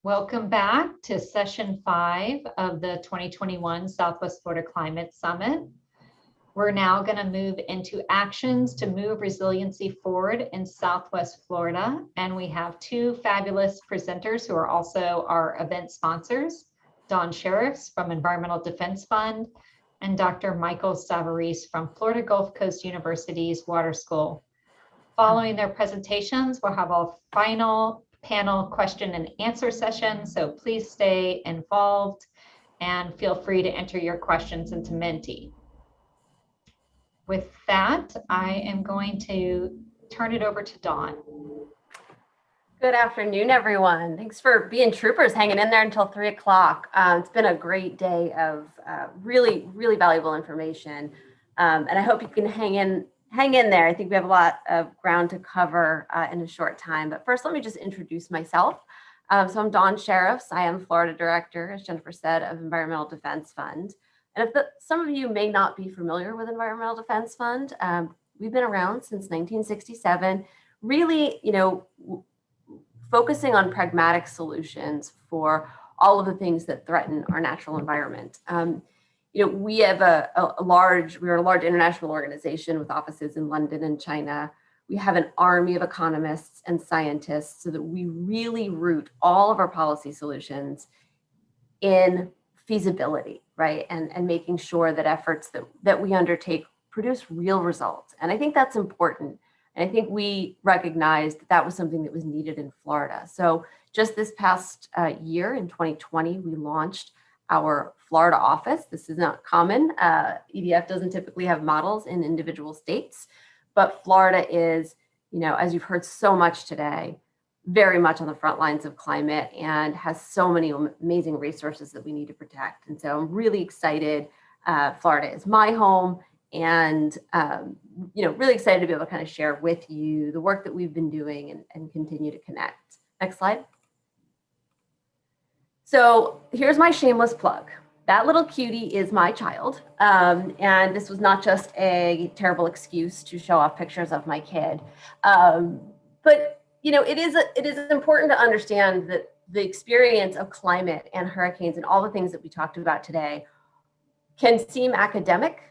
Welcome back to session 5 of the 2021 Southwest Florida Climate Summit. We're now going to move into actions to move resiliency forward in Southwest Florida. And we have two fabulous presenters who are also our event sponsors, Don Shirreff from Environmental Defense Fund and Dr. Michael Savarese from Florida Gulf Coast University's Water School. Following their presentations, we'll have a final panel question and answer session, so please stay involved and feel free to enter your questions into Menti. With that, I am going to turn it over to Dawn. Good afternoon, everyone. Thanks for being troopers, hanging in there until 3 o'clock. It's been a great day of really valuable information, and I hope you can hang in there. I think we have a lot of ground to cover in a short time. But first, let me just introduce myself. So I'm Dawn Shirreff. I am Florida Director, as Jennifer said, of Environmental Defense Fund. And if some of you may not be familiar with Environmental Defense Fund, we've been around since 1967, really, focusing on pragmatic solutions for all of the things that threaten our natural environment. We have we're a large international organization with offices in London and China. We have an army of economists and scientists so that we really root all of our policy solutions in feasibility, right? And making sure that efforts that we undertake produce real results. And I think that's important. And I think we recognized that was something that was needed in Florida. So just this past year in 2020, we launched our Florida office. This is not common. EDF doesn't typically have models in individual states, but Florida is, as you've heard so much today, very much on the front lines of climate and has so many amazing resources that we need to protect. And so I'm really excited. Florida is my home, and really excited to be able to kind of share with you the work that we've been doing and continue to connect. Next slide. So here's my shameless plug. That little cutie is my child. And this was not just a terrible excuse to show off pictures of my kid. But it is important to understand that the experience of climate and hurricanes and all the things that we talked about today can seem academic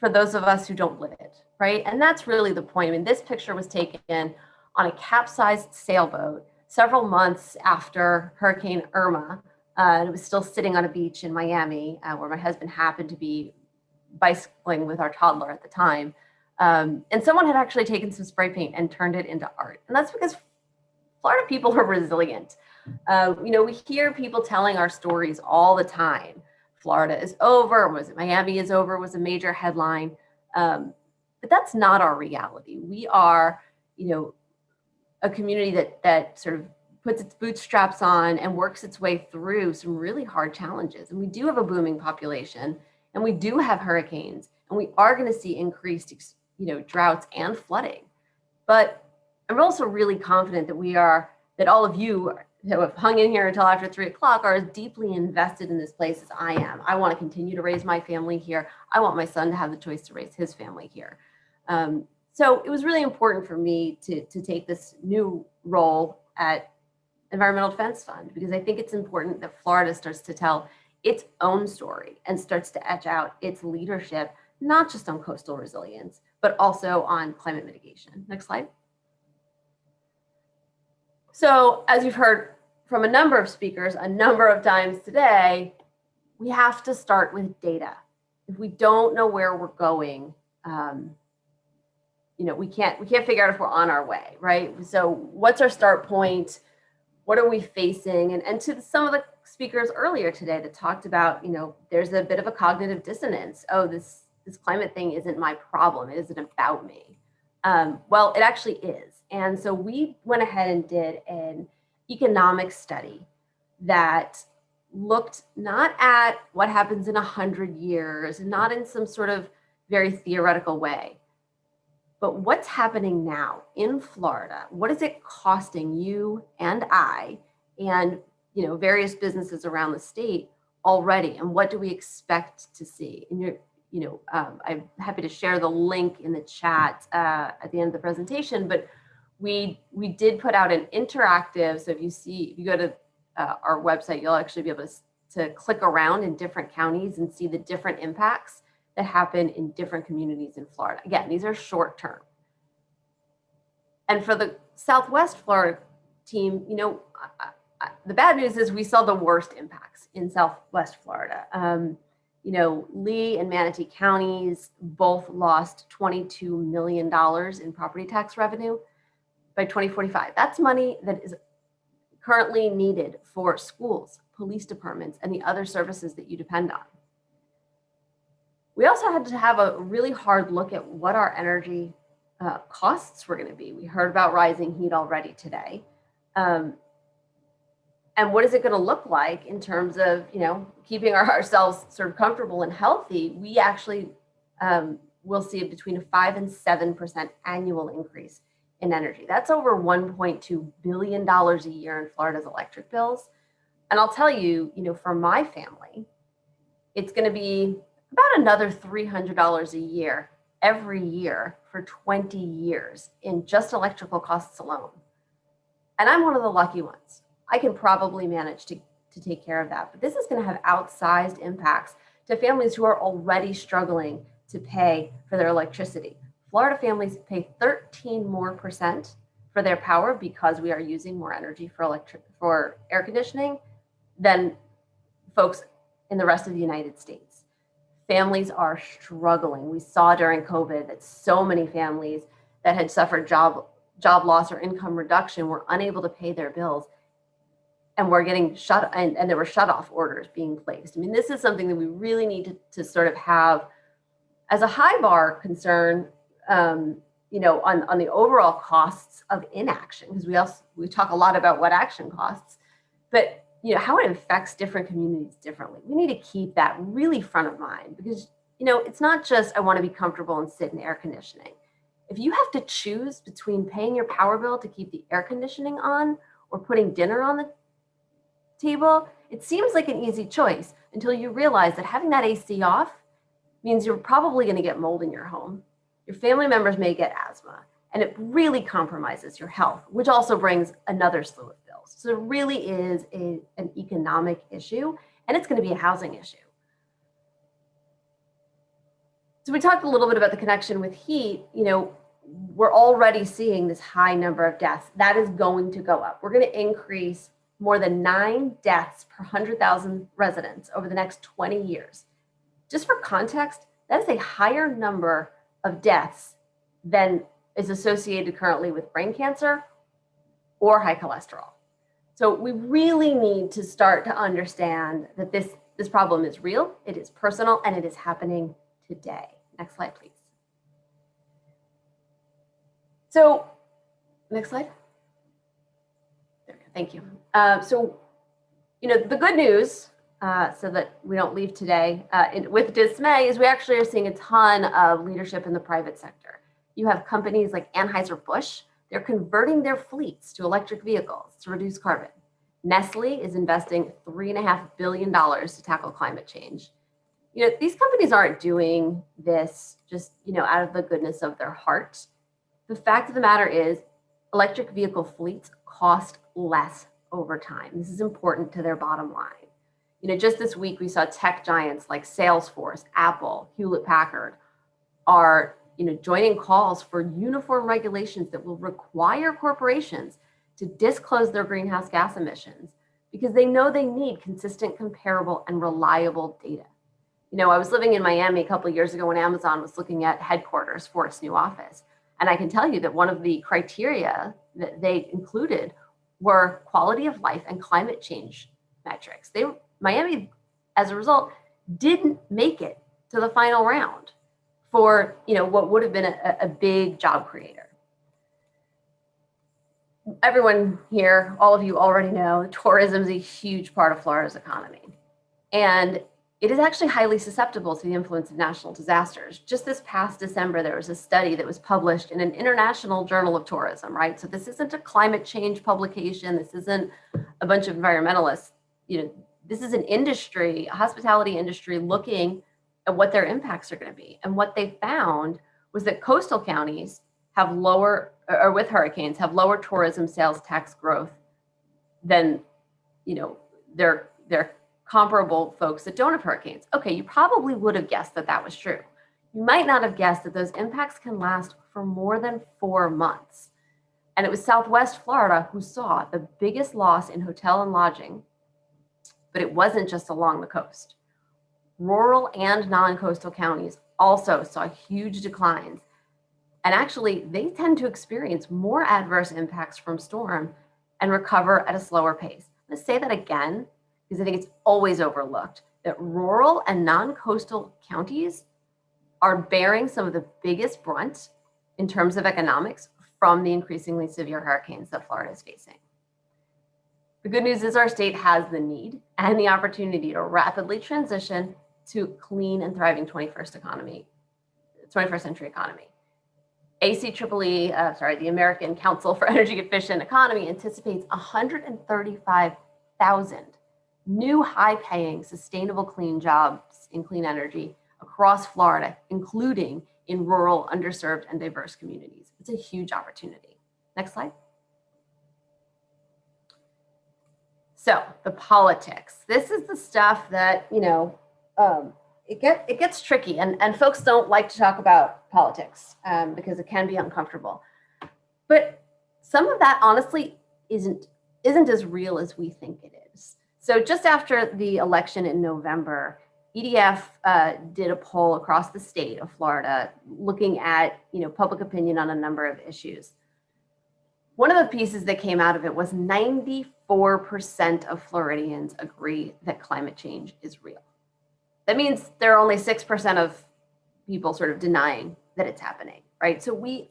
for those of us who don't live it, right? And that's really the point. I mean, this picture was taken on a capsized sailboat several months after Hurricane Irma. And it was still sitting on a beach in Miami where my husband happened to be bicycling with our toddler at the time. And someone had actually taken some spray paint and turned it into art. And that's because Florida people are resilient. We hear people telling our stories all the time. Florida is over, Miami is over was a major headline. But that's not our reality. We are, a community that sort of puts its bootstraps on and works its way through some really hard challenges. And we do have a booming population, and we do have hurricanes, and we are going to see increased, droughts and flooding. But I'm also really confident that all of you who have hung in here until after 3 o'clock are as deeply invested in this place as I am. I want to continue to raise my family here. I want my son to have the choice to raise his family here. So it was really important for me to take this new role at Environmental Defense Fund, because I think it's important that Florida starts to tell its own story and starts to etch out its leadership, not just on coastal resilience, but also on climate mitigation. Next slide. So as you've heard from a number of speakers a number of times today, we have to start with data. If we don't know where we're going, we can't figure out if we're on our way, right? So what's our start point? What are we facing? And to some of the speakers earlier today that talked about, there's a bit of a cognitive dissonance. Oh, this climate thing isn't my problem. It isn't about me. Well, it actually is. And so we went ahead and did an economic study that looked not at what happens in 100 years, not in some sort of very theoretical way, but what's happening now in Florida? What is it costing you and I and various businesses around the state already? And what do we expect to see? And I'm happy to share the link in the chat at the end of the presentation, but we did put out an interactive. So if you go to our website, you'll actually be able to click around in different counties and see the different impacts that happen in different communities in Florida. Again, these are short term. And for the Southwest Florida team, the bad news is we saw the worst impacts in Southwest Florida. Lee and Manatee counties both lost $22 million in property tax revenue by 2045. That's money that is currently needed for schools, police departments, and the other services that you depend on. We also had to have a really hard look at what our energy costs were going to be. We heard about rising heat already today. And what is it going to look like in terms of, keeping ourselves sort of comfortable and healthy? We actually will see between a 5 and 7% annual increase in energy. That's over $1.2 billion a year in Florida's electric bills. And I'll tell you, for my family, it's going to be about another $300 a year every year for 20 years in just electrical costs alone. And I'm one of the lucky ones. I can probably manage to take care of that. But this is going to have outsized impacts to families who are already struggling to pay for their electricity. Florida families pay 13% more for their power because we are using more energy for air conditioning than folks in the rest of the United States. Families are struggling. We saw during COVID that so many families that had suffered job loss or income reduction were unable to pay their bills, and were getting and there were shut-off orders being placed. I mean, this is something that we really need to sort of have as a high bar concern, on the overall costs of inaction, because we talk a lot about what action costs, but how it affects different communities differently. We need to keep that really front of mind, because it's not just I want to be comfortable and sit in air conditioning. If you have to choose between paying your power bill to keep the air conditioning on or putting dinner on the table, it seems like an easy choice until you realize that having that AC off means you're probably going to get mold in your home. Your family members may get asthma, and it really compromises your health, which also brings another slew of bills. So it really is an economic issue, and it's going to be a housing issue. So we talked a little bit about the connection with heat. We're already seeing this high number of deaths. That is going to go up. We're going to increase more than 9 deaths per 100,000 residents over the next 20 years. Just for context, that is a higher number of deaths than is associated currently with brain cancer or high cholesterol. So we really need to start to understand that this problem is real, it is personal, and it is happening today. Next slide, please. So, next slide. There we go. Thank you. The good news, so that we don't leave today with dismay, is we actually are seeing a ton of leadership in the private sector. You have companies like Anheuser-Busch. They're converting their fleets to electric vehicles to reduce carbon. Nestle is investing $3.5 billion to tackle climate change. These companies aren't doing this just, out of the goodness of their heart. The fact of the matter is electric vehicle fleets cost less over time. This is important to their bottom line. Just this week, we saw tech giants like Salesforce, Apple, Hewlett-Packard are, joining calls for uniform regulations that will require corporations to disclose their greenhouse gas emissions, because they know they need consistent, comparable, and reliable data. I was living in Miami a couple of years ago when Amazon was looking at headquarters for its new office. And I can tell you that one of the criteria that they included were quality of life and climate change metrics. Miami, as a result, didn't make it to the final round for what would have been a big job creator. Everyone here, all of you already know, tourism is a huge part of Florida's economy. And it is actually highly susceptible to the influence of national disasters. Just this past December, there was a study that was published in an international journal of tourism, right? So this isn't a climate change publication. This isn't a bunch of environmentalists. This is an industry, a hospitality industry, looking at what their impacts are going to be. And what they found was that coastal counties have lower, or with hurricanes, have lower tourism sales tax growth than they're comparable folks that don't have hurricanes. Okay, you probably would have guessed that that was true. You might not have guessed that those impacts can last for more than 4 months. And it was Southwest Florida who saw the biggest loss in hotel and lodging, but it wasn't just along the coast. Rural and non-coastal counties also saw huge declines. And actually, they tend to experience more adverse impacts from storm and recover at a slower pace. I'm going to say that again, because I think it's always overlooked, that rural and non-coastal counties are bearing some of the biggest brunt in terms of economics from the increasingly severe hurricanes that Florida is facing. The good news is our state has the need and the opportunity to rapidly transition to clean and thriving 21st century economy. The American Council for Energy Efficient Economy anticipates 135,000 new high-paying, sustainable clean jobs in clean energy across Florida, including in rural, underserved, and diverse communities. It's a huge opportunity. Next slide. So the politics. This is the stuff that, it gets tricky, and folks don't like to talk about politics because it can be uncomfortable. But some of that honestly isn't as real as we think it is. So just after the election in November, EDF did a poll across the state of Florida looking at public opinion on a number of issues. One of the pieces that came out of it was 94% of Floridians agree that climate change is real. That means there are only 6% of people sort of denying that it's happening, right? So we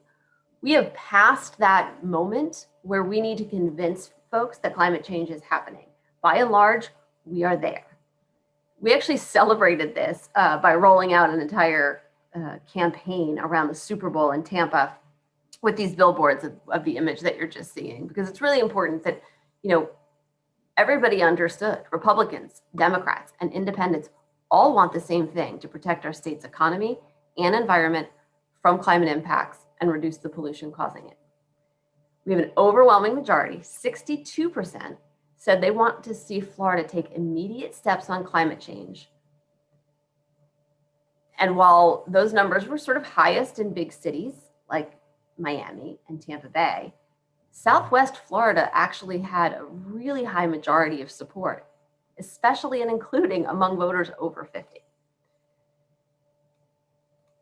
have passed that moment where we need to convince folks that climate change is happening. By and large, we are there. We actually celebrated this by rolling out an entire campaign around the Super Bowl in Tampa with these billboards of the image that you're just seeing, because it's really important that, everybody understood. Republicans, Democrats, and independents all want the same thing: to protect our state's economy and environment from climate impacts and reduce the pollution causing it. We have an overwhelming majority, 62%, said they want to see Florida take immediate steps on climate change. And while those numbers were sort of highest in big cities like Miami and Tampa Bay, Southwest Florida actually had a really high majority of support, especially and including among voters over 50.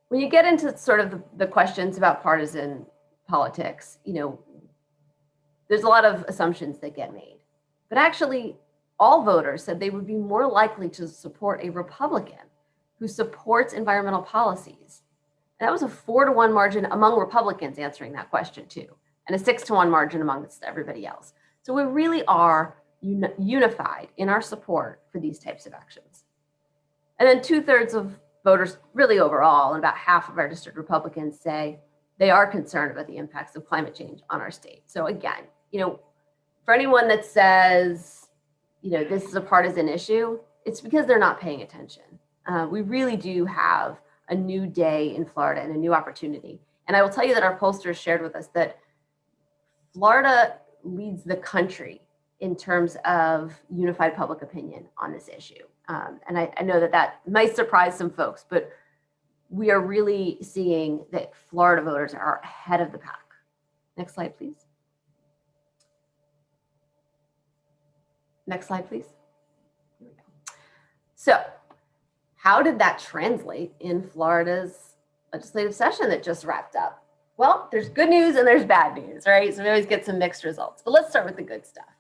When you get into sort of the questions about partisan politics, there's a lot of assumptions that get made. But actually, all voters said they would be more likely to support a Republican who supports environmental policies. And that was a 4-to-1 margin among Republicans answering that question too, and a 6-to-1 margin amongst everybody else. So we really are unified in our support for these types of actions. And then 2/3 of voters really overall, and about half of our district Republicans, say they are concerned about the impacts of climate change on our state. So again, for anyone that says, this is a partisan issue, it's because they're not paying attention. We really do have a new day in Florida and a new opportunity. And I will tell you that our pollsters shared with us that Florida leads the country in terms of unified public opinion on this issue. And I know that might surprise some folks, but we are really seeing that Florida voters are ahead of the pack. Next slide, please. Next slide, please. Here we go. So how did that translate in Florida's legislative session that just wrapped up? Well, there's good news and there's bad news, right? So we always get some mixed results, but let's start with the good stuff.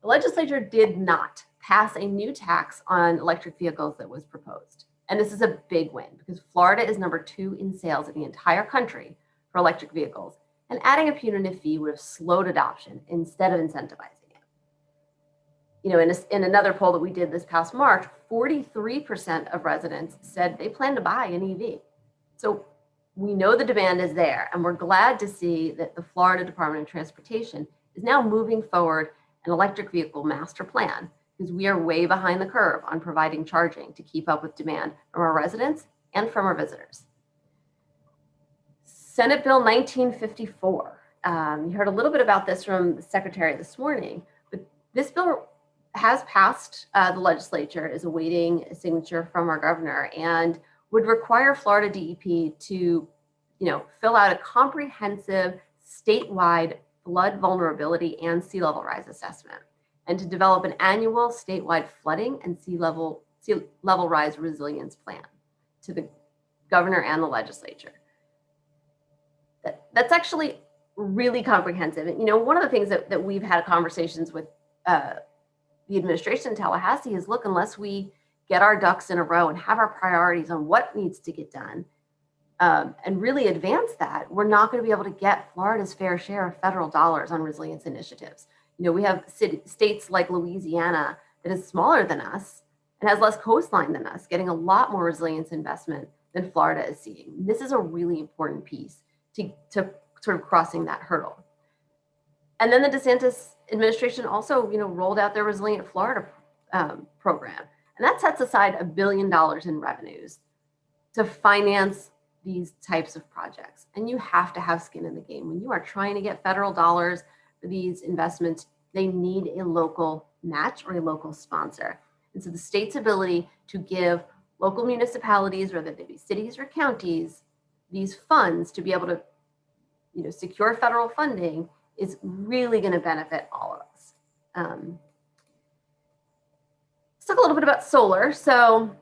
The legislature did not pass a new tax on electric vehicles that was proposed. And this is a big win because Florida is number 2 in sales in the entire country for electric vehicles. And adding a punitive fee would have slowed adoption instead of incentivizing it. In another poll that we did this past March, 43% of residents said they plan to buy an EV. So we know the demand is there, and we're glad to see that the Florida Department of Transportation is now moving forward an electric vehicle master plan, because we are way behind the curve on providing charging to keep up with demand from our residents and from our visitors. Senate Bill 1954. You heard a little bit about this from the Secretary this morning, but this bill has passed the legislature, is awaiting a signature from our governor, and would require Florida DEP to, fill out a comprehensive statewide flood vulnerability and sea level rise assessment, and to develop an annual statewide flooding and sea level rise resilience plan to the governor and the legislature. That's actually really comprehensive. And, one of the things that we've had conversations with the administration in Tallahassee is, look, unless we get our ducks in a row and have our priorities on what needs to get done, and really advance that, we're not going to be able to get Florida's fair share of federal dollars on resilience initiatives. We have states like Louisiana that is smaller than us and has less coastline than us, getting a lot more resilience investment than Florida is seeing. This is a really important piece to sort of crossing that hurdle. And then the DeSantis administration also, rolled out their Resilient Florida program. And that sets aside $1 billion in revenues to finance these types of projects. And you have to have skin in the game. When you are trying to get federal dollars for these investments, they need a local match or a local sponsor. And so the state's ability to give local municipalities, whether they be cities or counties, these funds to be able to, secure federal funding is really going to benefit all of us. Let's talk a little bit about solar. So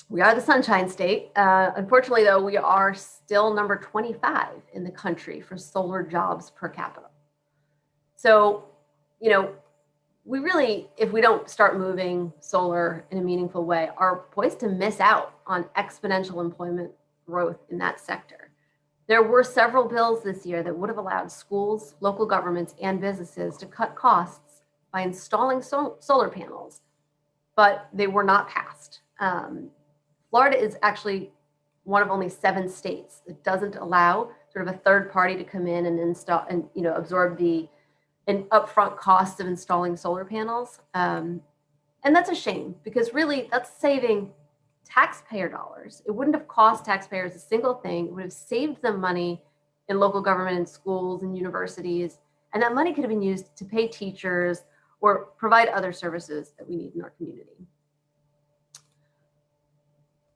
we are the Sunshine State. Unfortunately, though, we are still number 25 in the country for solar jobs per capita. So, we really, if we don't start moving solar in a meaningful way, are poised to miss out on exponential employment growth in that sector. There were several bills this year that would have allowed schools, local governments, and businesses to cut costs by installing solar panels, but they were not passed. Florida is actually one of only 7 states that doesn't allow sort of a third party to come in and install and absorb an upfront cost of installing solar panels. And that's a shame, because really that's saving taxpayer dollars. It wouldn't have cost taxpayers a single thing. It would have saved them money in local government and schools and universities. And that money could have been used to pay teachers or provide other services that we need in our community.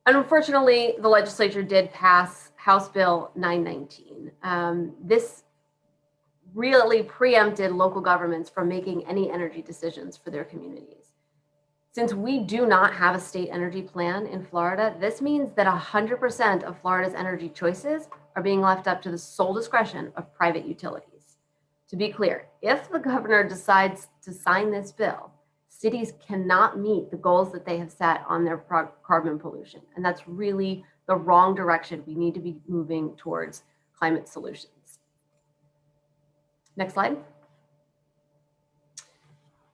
And unfortunately, the legislature did pass House Bill 919. This really preempted local governments from making any energy decisions for their communities. Since we do not have a state energy plan in Florida, this means that 100% of Florida's energy choices are being left up to the sole discretion of private utilities. To be clear, if the governor decides to sign this bill, cities cannot meet the goals that they have set on their carbon pollution. And that's really the wrong direction. We need to be moving towards climate solutions. Next slide.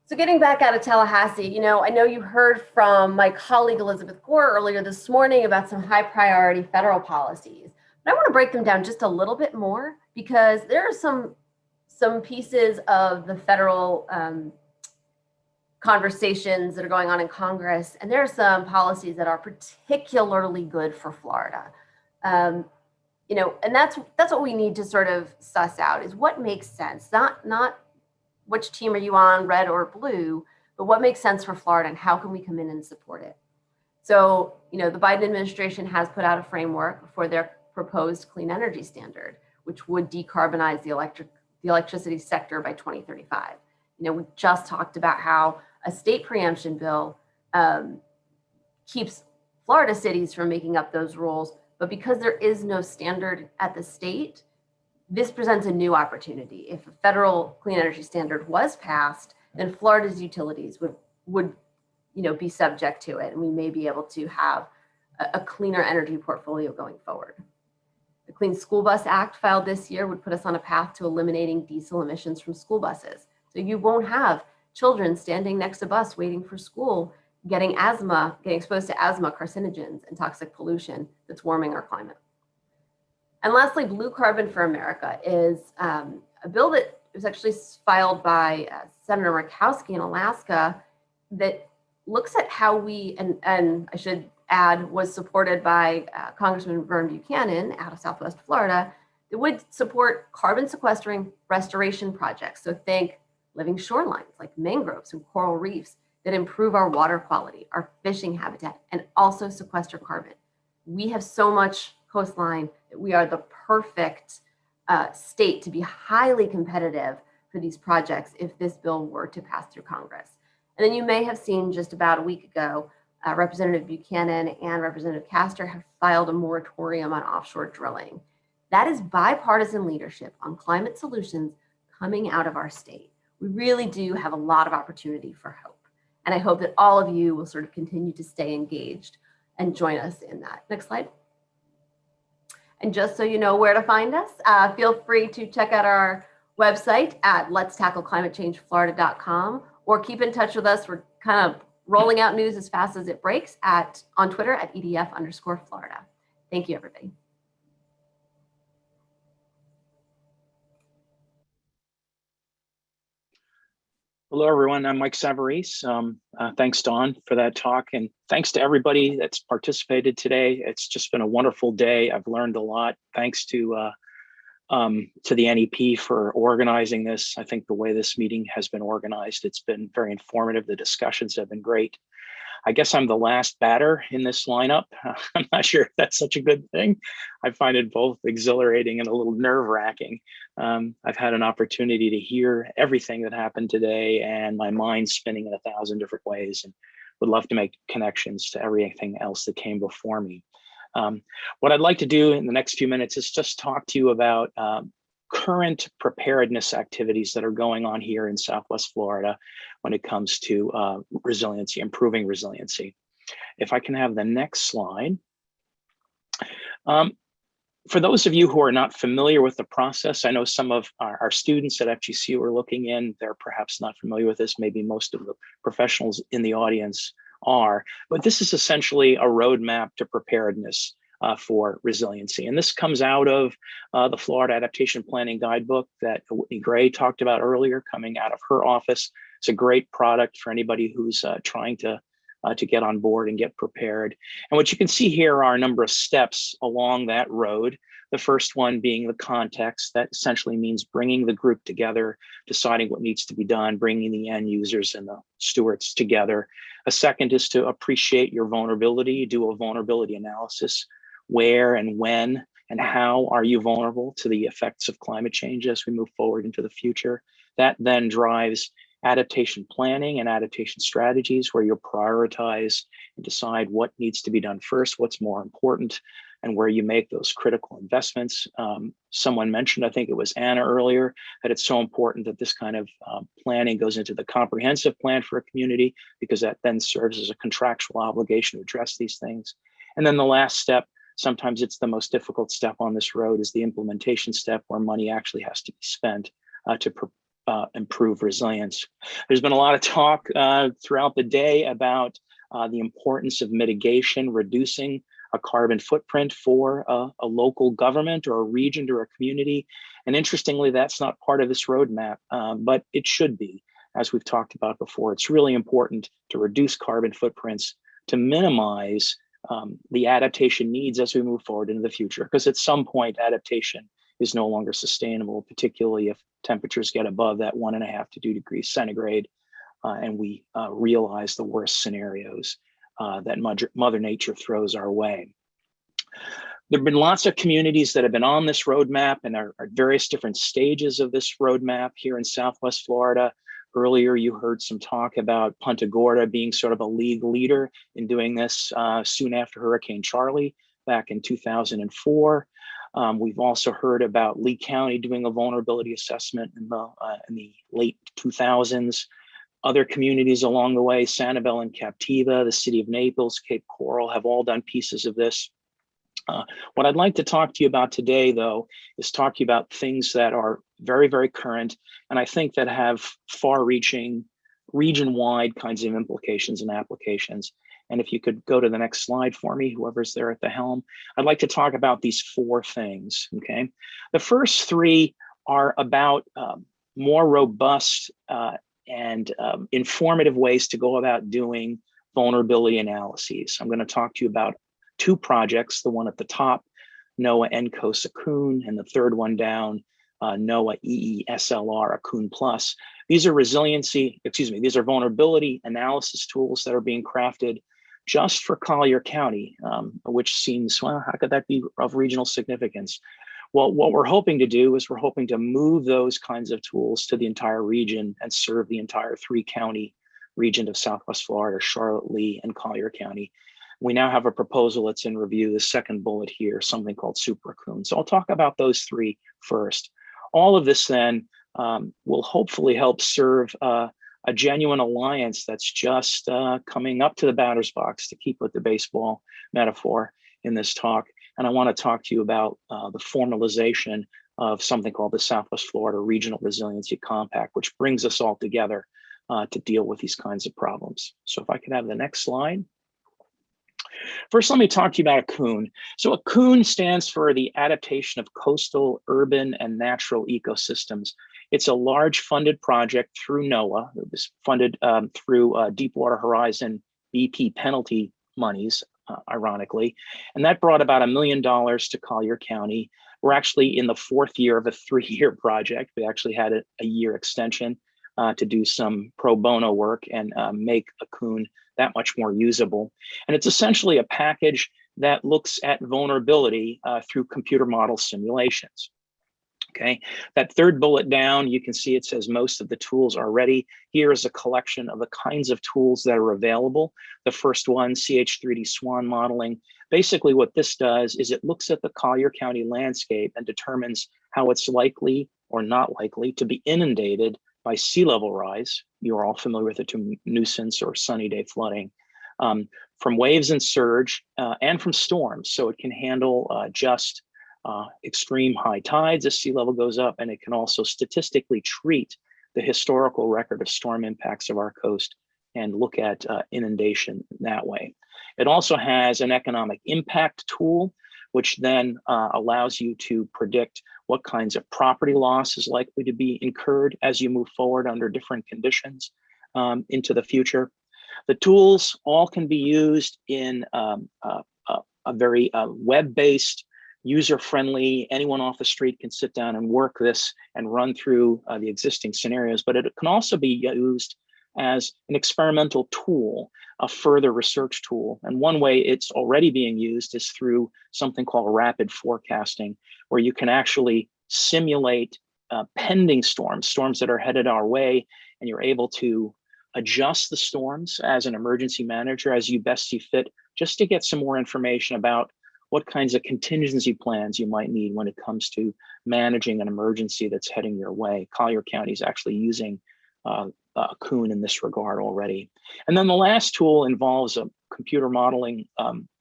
So getting back out of Tallahassee, I know you heard from my colleague Elizabeth Gore earlier this morning about some high priority federal policies, but I want to break them down just a little bit more, because there are some pieces of the federal conversations that are going on in Congress, and there are some policies that are particularly good for Florida. And that's what we need to sort of suss out, is what makes sense, not which team are you on, red or blue, but what makes sense for Florida and how can we come in and support it. So, the Biden administration has put out a framework for their proposed clean energy standard, which would decarbonize the electricity sector by 2035. We just talked about how a state preemption bill keeps Florida cities from making up those rules, but because there is no standard at the state, this presents a new opportunity. If a federal clean energy standard was passed, then Florida's utilities would be subject to it, and we may be able to have a cleaner energy portfolio going forward. The Clean School Bus Act filed this year would put us on a path to eliminating diesel emissions from school buses. So you won't have children standing next to a bus waiting for school, getting exposed to asthma, carcinogens, and toxic pollution that's warming our climate. And lastly, Blue Carbon for America is a bill that was actually filed by Senator Murkowski in Alaska that looks at how we, and I should add, was supported by Congressman Vern Buchanan out of Southwest Florida, that would support carbon sequestering restoration projects. So think living shorelines like mangroves and coral reefs that improve our water quality, our fishing habitat, and also sequester carbon. We have so much coastline that we are the perfect state to be highly competitive for these projects if this bill were to pass through Congress. And then you may have seen just about a week ago, Representative Buchanan and Representative Castor have filed a moratorium on offshore drilling. That is bipartisan leadership on climate solutions coming out of our state. We really do have a lot of opportunity for hope. And I hope that all of you will sort of continue to stay engaged and join us in that. Next slide. And just so you know where to find us, feel free to check out our website at letstackleclimatechangeflorida.com, or keep in touch with us. We're kind of rolling out news as fast as it breaks on Twitter at EDF_Florida. Thank you, everybody. Hello, everyone. I'm Mike Savarese. Thanks, Dawn, for that talk. And thanks to everybody that's participated today. It's just been a wonderful day. I've learned a lot. Thanks to the NEP for organizing this. I think the way this meeting has been organized, it's been very informative. The discussions have been great. I guess I'm the last batter in this lineup. I'm not sure if that's such a good thing. I find it both exhilarating and a little nerve-wracking. I've had an opportunity to hear everything that happened today, and my mind's spinning in 1,000 different ways, and would love to make connections to everything else that came before me. What I'd like to do in the next few minutes is just talk to you about current preparedness activities that are going on here in Southwest Florida when it comes to resiliency, improving resiliency. If I can have the next slide. For those of you who are not familiar with the process, I know some of our students at FGCU are looking in, they're perhaps not familiar with this, maybe most of the professionals in the audience are, but this is essentially a roadmap to preparedness for resiliency. And this comes out of the Florida Adaptation Planning Guidebook that Whitney Gray talked about earlier, coming out of her office. It's a great product for anybody who's trying to get on board and get prepared. And what you can see here are a number of steps along that road. The first one being the context. That essentially means bringing the group together, deciding what needs to be done, bringing the end users and the stewards together. A second is to appreciate your vulnerability, do a vulnerability analysis. Where and when and how are you vulnerable to the effects of climate change as we move forward into the future? That then drives adaptation planning and adaptation strategies, where you prioritize and decide what needs to be done first, what's more important, and where you make those critical investments. Someone mentioned, I think it was Anna earlier, that it's so important that this kind of planning goes into the comprehensive plan for a community, because that then serves as a contractual obligation to address these things. And then the last step, sometimes it's the most difficult step on this road, is the implementation step, where money actually has to be spent to improve resilience. There's been a lot of talk throughout the day about the importance of mitigation, reducing a carbon footprint for a local government or a region or a community. And interestingly, that's not part of this roadmap, but it should be. As we've talked about before, it's really important to reduce carbon footprints, to minimize the adaptation needs as we move forward into the future, because at some point adaptation is no longer sustainable, particularly if temperatures get above that 1.5 to 2 degrees centigrade, and we realize the worst scenarios that Mother Nature throws our way. There have been lots of communities that have been on this roadmap and are at various different stages of this roadmap here in Southwest Florida. Earlier, you heard some talk about Punta Gorda being sort of a league leader in doing this soon after Hurricane Charlie back in 2004. We've also heard about Lee County doing a vulnerability assessment in the late 2000s. Other communities along the way, Sanibel and Captiva, the city of Naples, Cape Coral, have all done pieces of this. What I'd like to talk to you about today, though, is talk to you about things that are very, very current, and I think that have far-reaching, region-wide kinds of implications and applications. And if you could go to the next slide for me, whoever's there at the helm, I'd like to talk about these 4 things, okay? The first 3 are about more robust and informative ways to go about doing vulnerability analyses. I'm going to talk to you about 2 projects, the one at the top, NOAA ENCO Coon, and the third one down, NOAA EESLR, Akun Plus. These are these are vulnerability analysis tools that are being crafted just for Collier County, which seems, well, how could that be of regional significance? Well, what we're hoping to do is we're hoping to move those kinds of tools to the entire region and serve the entire 3-county region of Southwest Florida, Charlotte, Lee, and Collier County. We now have a proposal that's in review, the second bullet here, something called Super Akun. So I'll talk about those 3 first. All of this then will hopefully help serve a genuine alliance that's just coming up to the batter's box, to keep with the baseball metaphor in this talk. And I want to talk to you about the formalization of something called the Southwest Florida Regional Resiliency Compact, which brings us all together to deal with these kinds of problems. So if I could have the next slide. First, let me talk to you about Akun. So Akun stands for the Adaptation of Coastal, Urban, and Natural Ecosystems. It's a large funded project through NOAA. It was funded through Deepwater Horizon BP penalty monies, ironically. And that brought about $1 million to Collier County. We're actually in the 4th year of a 3-year project. We actually had a year extension to do some pro bono work and make Akun that much more usable. And it's essentially a package that looks at vulnerability through computer model simulations. Okay, that 3rd bullet down, you can see it says most of the tools are ready. Here is a collection of the kinds of tools that are available. The first one, CH3D Swann modeling. Basically what this does is it looks at the Collier County landscape and determines how it's likely or not likely to be inundated by sea level rise. You're all familiar with it, to nuisance or sunny day flooding, from waves and surge, and from storms. So it can handle just extreme high tides as sea level goes up, and it can also statistically treat the historical record of storm impacts of our coast and look at inundation that way. It also has an economic impact tool, which then allows you to predict what kinds of property loss is likely to be incurred as you move forward under different conditions into the future. The tools all can be used in a very web-based, user-friendly, anyone off the street can sit down and work this and run through the existing scenarios, but it can also be used as an experimental tool, a further research tool. And one way it's already being used is through something called rapid forecasting, where you can actually simulate pending storms that are headed our way, and you're able to adjust the storms as an emergency manager as you best see fit, just to get some more information about what kinds of contingency plans you might need when it comes to managing an emergency that's heading your way. Collier County is actually using Akun in this regard already. And then the last tool involves a computer modeling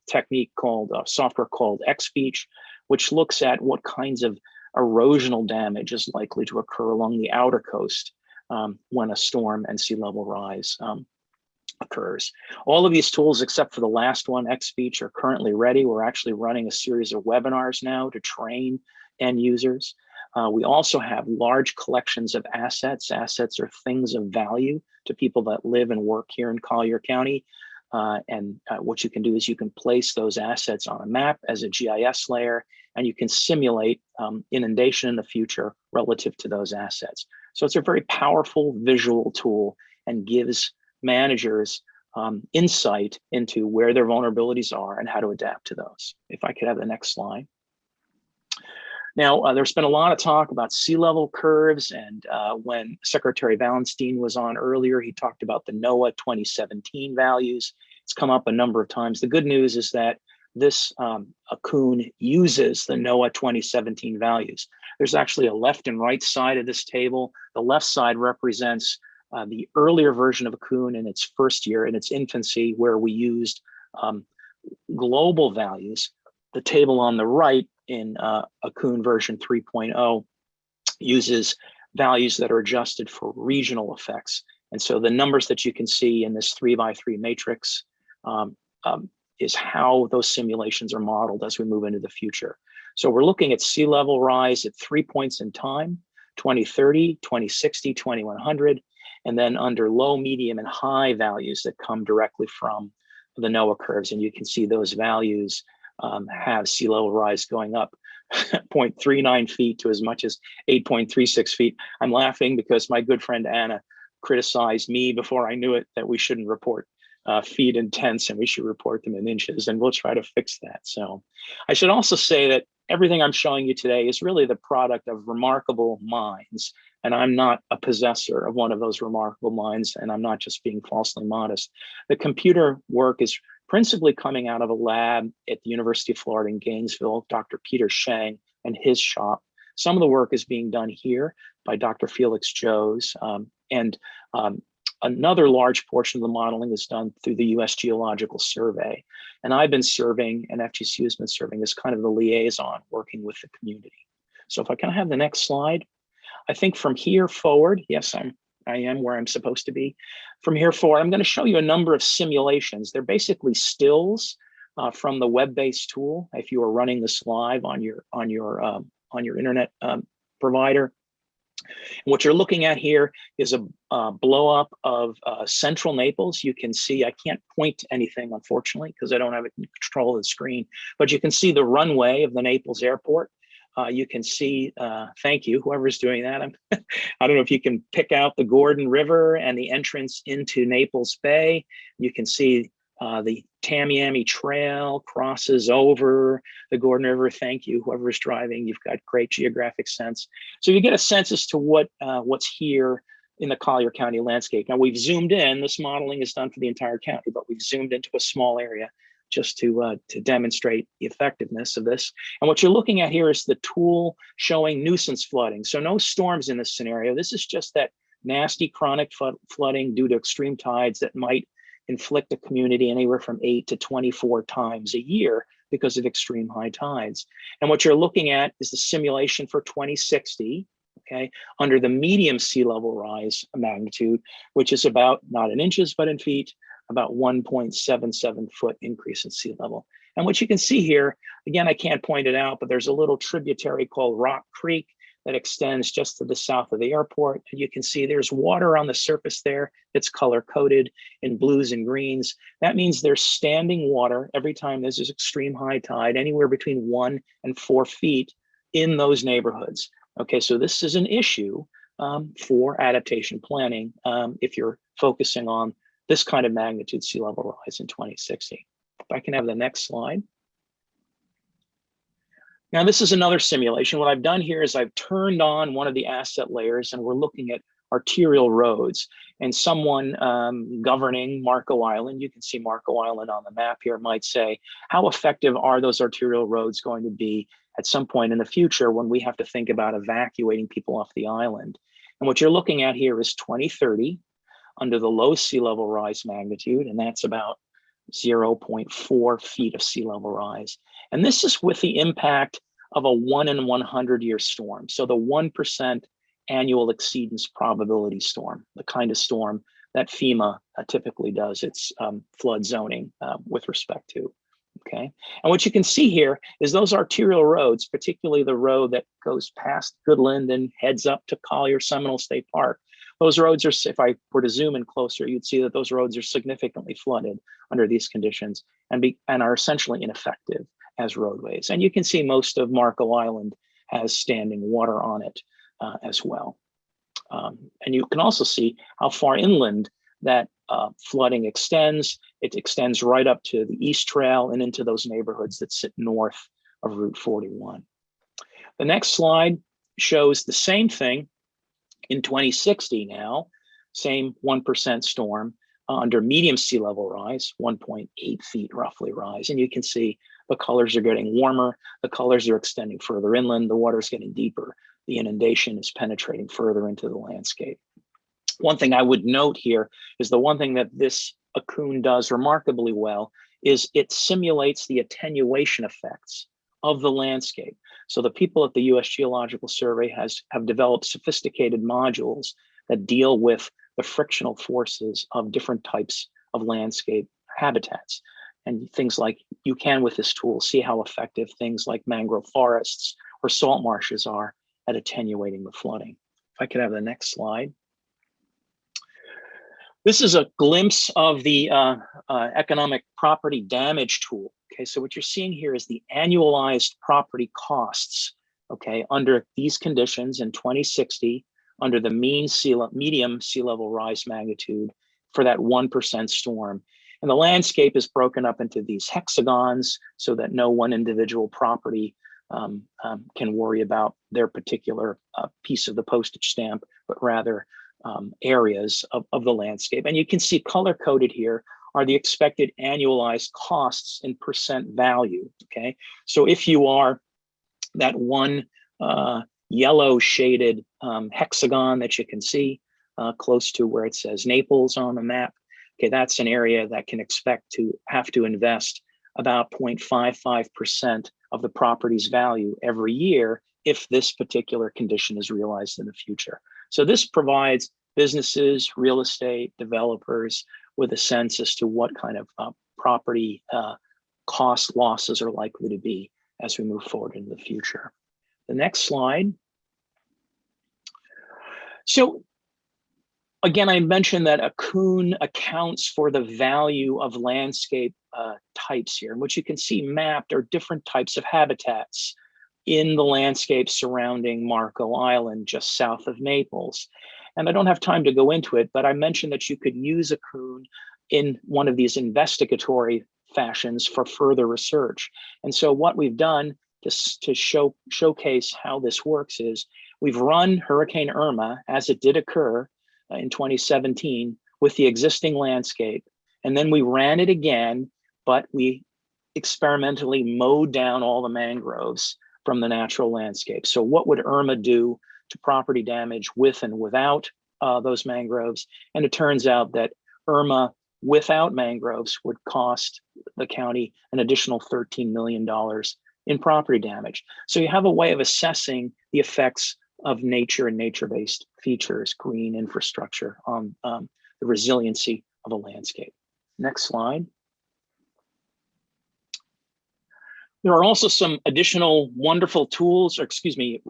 technique called software called XBeach, which looks at what kinds of erosional damage is likely to occur along the outer coast when a storm and sea level rise occurs. All of these tools, except for the last one, XBeach, are currently ready. We're actually running a series of webinars now to train end users. We also have large collections of assets. Assets are things of value to people that live and work here in Collier County. What you can do is you can place those assets on a map as a GIS layer, and you can simulate inundation in the future relative to those assets. So it's a very powerful visual tool and gives managers insight into where their vulnerabilities are and how to adapt to those. If I could have the next slide. Now, there's been a lot of talk about sea level curves, and when Secretary Valenstein was on earlier, he talked about the NOAA 2017 values. It's come up a number of times. The good news is that this Akun uses the NOAA 2017 values. There's actually a left and right side of this table. The left side represents the earlier version of Akun in its first year, in its infancy, where we used global values. The table on the right in Akun version 3.0 uses values that are adjusted for regional effects. And so the numbers that you can see in this 3x3 matrix is how those simulations are modeled as we move into the future. So we're looking at sea level rise at 3 points in time: 2030, 2060, 2100, and then under low, medium, and high values that come directly from the NOAA curves. And you can see those values have sea level rise going up 0.39 feet to as much as 8.36 feet. I'm laughing because my good friend Anna criticized me before I knew it that we shouldn't report feet in tenths and we should report them in inches, and we'll try to fix that. So I should also say that everything I'm showing you today is really the product of remarkable minds, and I'm not a possessor of one of those remarkable minds, and I'm not just being falsely modest. The computer work is principally coming out of a lab at the University of Florida in Gainesville, Dr. Peter Shang and his shop. Some of the work is being done here by Dr. Felix Joes, and another large portion of the modeling is done through the US Geological Survey. And I've been serving, and FGCU has been serving as kind of the liaison working with the community. So if I can have the next slide, I think from here forward, yes, I am where I'm supposed to be. From here forward, I'm going to show you a number of simulations. They're basically stills from the web-based tool. If you are running this live on your internet provider. And what you're looking at here is a blow up of central Naples. You can see, I can't point to anything, unfortunately, because I don't have it in control of the screen, but you can see the runway of the Naples airport. You can see, thank you, whoever's doing that. I don't know if you can pick out the Gordon River and the entrance into Naples Bay. You can see the Tamiami Trail crosses over the Gordon River. Thank you, whoever's driving. You've got great geographic sense. So you get a sense as to what's here in the Collier County landscape. Now we've zoomed in. This modeling is done for the entire county, but we've zoomed into a small area just to demonstrate the effectiveness of this. And what you're looking at here is the tool showing nuisance flooding. So no storms in this scenario. This is just that nasty chronic flooding due to extreme tides that might inflict a community anywhere from 8 to 24 times a year because of extreme high tides. And what you're looking at is the simulation for 2060, okay, under the medium sea level rise magnitude, which is about, not in inches, but in feet, about 1.77 foot increase in sea level. And what you can see here, again, I can't point it out, but there's a little tributary called Rock Creek that extends just to the south of the airport. And you can see there's water on the surface there that's color coded in blues and greens. That means there's standing water every time there's this extreme high tide, anywhere between 1 and 4 feet in those neighborhoods. Okay, so this is an issue for adaptation planning if you're focusing on this kind of magnitude sea level rise in 2060. If I can have the next slide. Now, this is another simulation. What I've done here is I've turned on one of the asset layers and we're looking at arterial roads, and someone governing Marco Island, you can see Marco Island on the map here, might say, how effective are those arterial roads going to be at some point in the future when we have to think about evacuating people off the island? And what you're looking at here is 2030 under the low sea level rise magnitude, and that's about 0.4 feet of sea level rise. And this is with the impact of a 1 in 100 year storm. So the 1% annual exceedance probability storm, the kind of storm that FEMA typically does its flood zoning with respect to. Okay, and what you can see here is those arterial roads, particularly the road that goes past Goodland and heads up to Collier Seminole State Park. Those roads are, if I were to zoom in closer, you'd see that those roads are significantly flooded under these conditions and are essentially ineffective as roadways. And you can see most of Marco Island has standing water on it as well. And you can also see how far inland that flooding extends. It extends right up to the East Trail and into those neighborhoods that sit north of Route 41. The next slide shows the same thing in 2060 now, same 1% storm under medium sea level rise, 1.8 feet roughly rise. And you can see the colors are getting warmer, the colors are extending further inland, the water's getting deeper, the inundation is penetrating further into the landscape. One thing I would note here is the one thing that this Akun does remarkably well is it simulates the attenuation effects of the landscape. So the people at the US Geological Survey have developed sophisticated modules that deal with the frictional forces of different types of landscape habitats. And things like, you can with this tool see how effective things like mangrove forests or salt marshes are at attenuating the flooding. If I could have the next slide. This is a glimpse of the economic property damage tool. Okay, so what you're seeing here is the annualized property costs, okay, under these conditions in 2060, under the medium sea level rise magnitude for that 1% storm. And the landscape is broken up into these hexagons so that no one individual property can worry about their particular piece of the postage stamp, but rather areas of the landscape. And you can see color coded here are the expected annualized costs in percent value, okay? So if you are that one yellow shaded hexagon that you can see close to where it says Naples on the map, okay, that's an area that can expect to have to invest about 0.55% of the property's value every year if this particular condition is realized in the future. So this provides businesses, real estate, developers with a sense as to what kind of property cost losses are likely to be as we move forward in the future. The next slide. So again, I mentioned that a coon accounts for the value of landscape types here. And what you can see mapped are different types of habitats in the landscape surrounding Marco Island, just south of Naples. And I don't have time to go into it, but I mentioned that you could use a coon in one of these investigatory fashions for further research. And so what we've done to showcase how this works is we've run Hurricane Irma as it did occur in 2017 with the existing landscape. And then we ran it again, but we experimentally mowed down all the mangroves from the natural landscape. So what would Irma do to property damage with and without those mangroves? And it turns out that Irma without mangroves would cost the county an additional $13 million in property damage. So you have a way of assessing the effects of nature and nature-based features, green infrastructure on the resiliency of a landscape. Next slide. There are also some additional wonderful tools, or excuse me,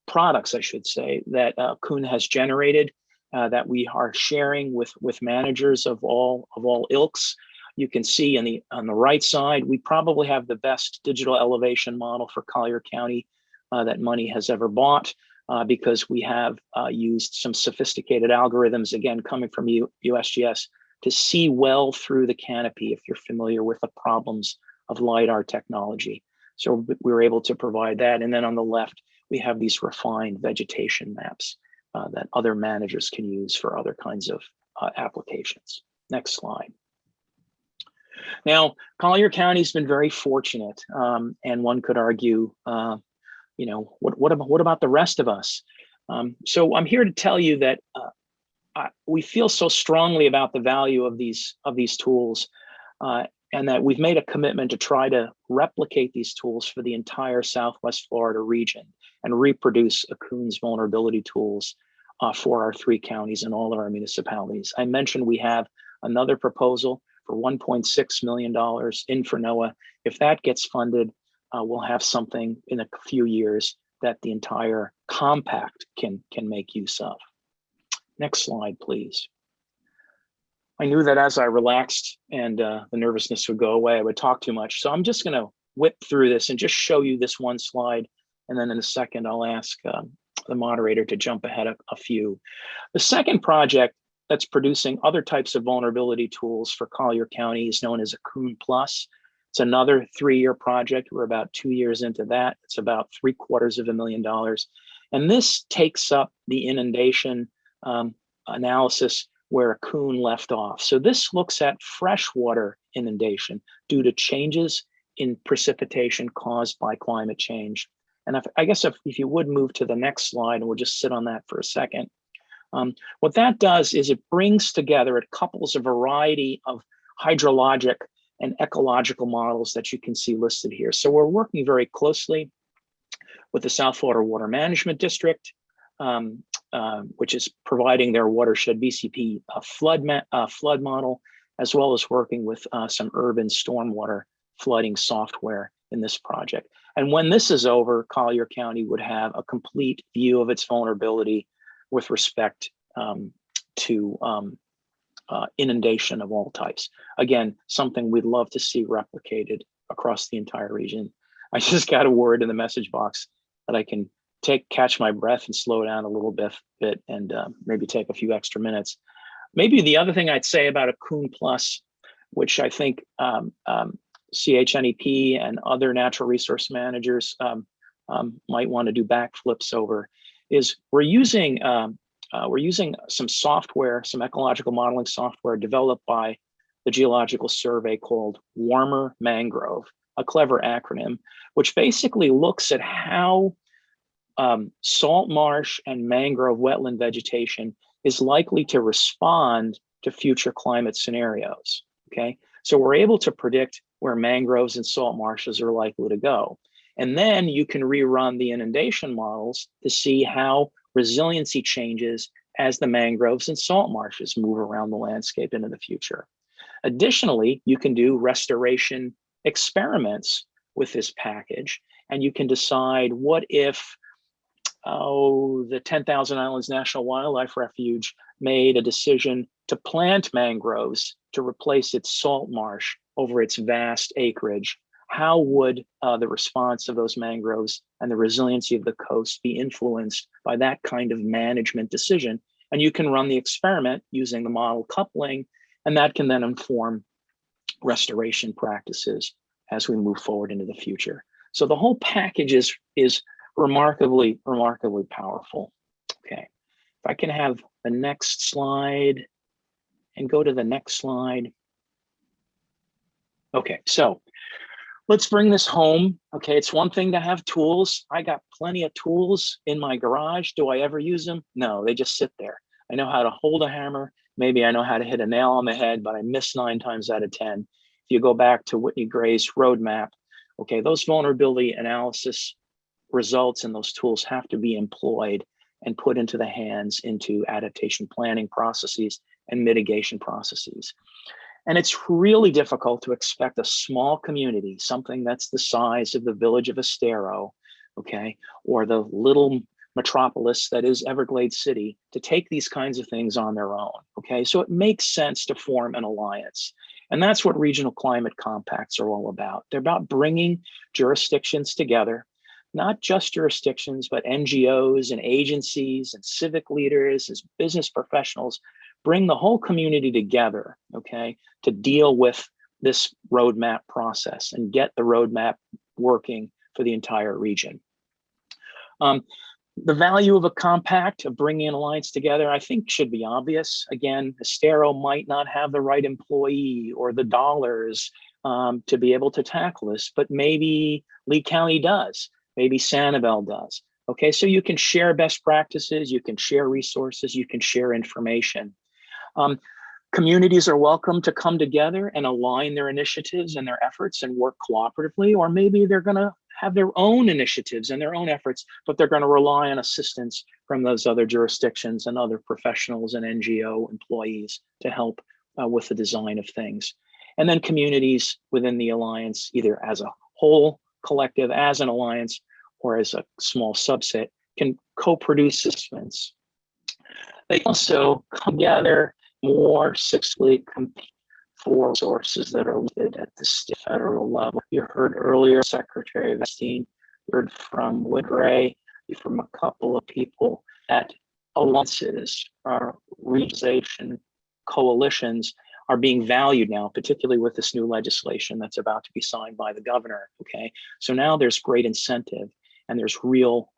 products, I should say, that Coon has generated that we are sharing with managers of all ilks. You can see on the right side, we probably have the best digital elevation model for Collier County that money has ever bought, because we have used some sophisticated algorithms, again, coming from USGS, to see well through the canopy if you're familiar with the problems of LiDAR technology. So we were able to provide that. And then on the left, we have these refined vegetation maps that other managers can use for other kinds of applications. Next slide. Now, Collier County's been very fortunate, and one could argue, you know, what about the rest of us? So I'm here to tell you that we feel so strongly about the value of these tools, and that we've made a commitment to try to replicate these tools for the entire Southwest Florida region and reproduce Coon's vulnerability tools for our 3 counties and all of our municipalities. I mentioned we have another proposal for $1.6 million in for NOAA. If that gets funded, we'll have something in a few years that the entire compact can make use of. Next slide, please. I knew that as I relaxed and the nervousness would go away, I would talk too much. So I'm just going to whip through this and just show you this one slide. And then in a second, I'll ask the moderator to jump ahead a few. The second project that's producing other types of vulnerability tools for Collier County is known as a Coon Plus. It's another 3-year project. We're about 2 years into that. It's about $750,000. And this takes up the inundation analysis where Coon left off. So this looks at freshwater inundation due to changes in precipitation caused by climate change. And I guess if you would move to the next slide, and we'll just sit on that for a second. What that does is it brings together, it couples a variety of hydrologic and ecological models that you can see listed here. So we're working very closely with the South Florida Water Management District, which is providing their watershed VCP flood model, as well as working with some urban stormwater flooding software in this project. And when this is over, Collier County would have a complete view of its vulnerability with respect to inundation of all types. Again, something we'd love to see replicated across the entire region. I just got a word in the message box that I can catch my breath and slow down a little bit and maybe take a few extra minutes. Maybe the other thing I'd say about a Kuhn Plus, which I think CHNEP and other natural resource managers might want to do backflips over, is we're using some software, some ecological modeling software developed by the Geological Survey called Warmer Mangrove, a clever acronym, which basically looks at how salt marsh and mangrove wetland vegetation is likely to respond to future climate scenarios, okay? So we're able to predict where mangroves and salt marshes are likely to go. And then you can rerun the inundation models to see how resiliency changes as the mangroves and salt marshes move around the landscape into the future. Additionally, you can do restoration experiments with this package, and you can decide what if the 10,000 Islands National Wildlife Refuge made a decision to plant mangroves to replace its salt marsh over its vast acreage. How would the response of those mangroves and the resiliency of the coast be influenced by that kind of management decision? And you can run the experiment using the model coupling, and that can then inform restoration practices as we move forward into the future. So the whole package is remarkably powerful. Okay, if I can have the next slide and go to the next slide. Okay, so let's bring this home. Okay, it's one thing to have tools. I got plenty of tools in my garage. Do I ever use them? No, they just sit there. I know how to hold a hammer. Maybe I know how to hit a nail on the head, but I miss 9 times out of 10. If you go back to Whitney Gray's roadmap, okay, those vulnerability analysis results and those tools have to be employed and put into the hands into adaptation planning processes and mitigation processes. And it's really difficult to expect a small community, something that's the size of the village of Estero, okay, or the little metropolis that is Everglades City, to take these kinds of things on their own, okay? So it makes sense to form an alliance. And that's what regional climate compacts are all about. They're about bringing jurisdictions together, not just jurisdictions, but NGOs and agencies and civic leaders as business professionals, bring the whole community together, okay, to deal with this roadmap process and get the roadmap working for the entire region. The value of a compact, of bringing an alliance together, I think should be obvious. Again, Estero might not have the right employee or the dollars to be able to tackle this, but maybe Lee County does, maybe Sanibel does. Okay, so you can share best practices, you can share resources, you can share information. Communities are welcome to come together and align their initiatives and their efforts and work cooperatively, or maybe they're going to have their own initiatives and their own efforts, but they're going to rely on assistance from those other jurisdictions and other professionals and NGO employees to help with the design of things. And then communities within the alliance, either as a whole collective, as an alliance, or as a small subset, can co-produce assessments. They also come together more successfully compete for resources that are limited at the state federal level. You heard earlier Secretary Vestine, you heard from Woodray, from a couple of people that alliances, regionalization coalitions are being valued now, particularly with this new legislation that's about to be signed by the governor, okay? So now there's great incentive and there's real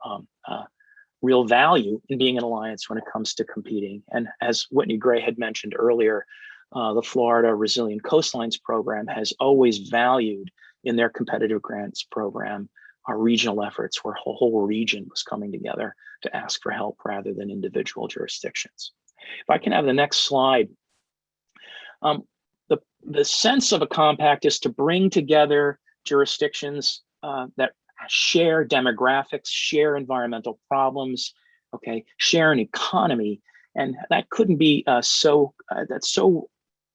value in being an alliance when it comes to competing. And as Whitney Gray had mentioned earlier, the Florida Resilient Coastlines Program has always valued in their competitive grants program our regional efforts where a whole region was coming together to ask for help rather than individual jurisdictions. If I can have the next slide. The sense of a compact is to bring together jurisdictions that share demographics, share environmental problems, okay, share an economy. And that couldn't be that's so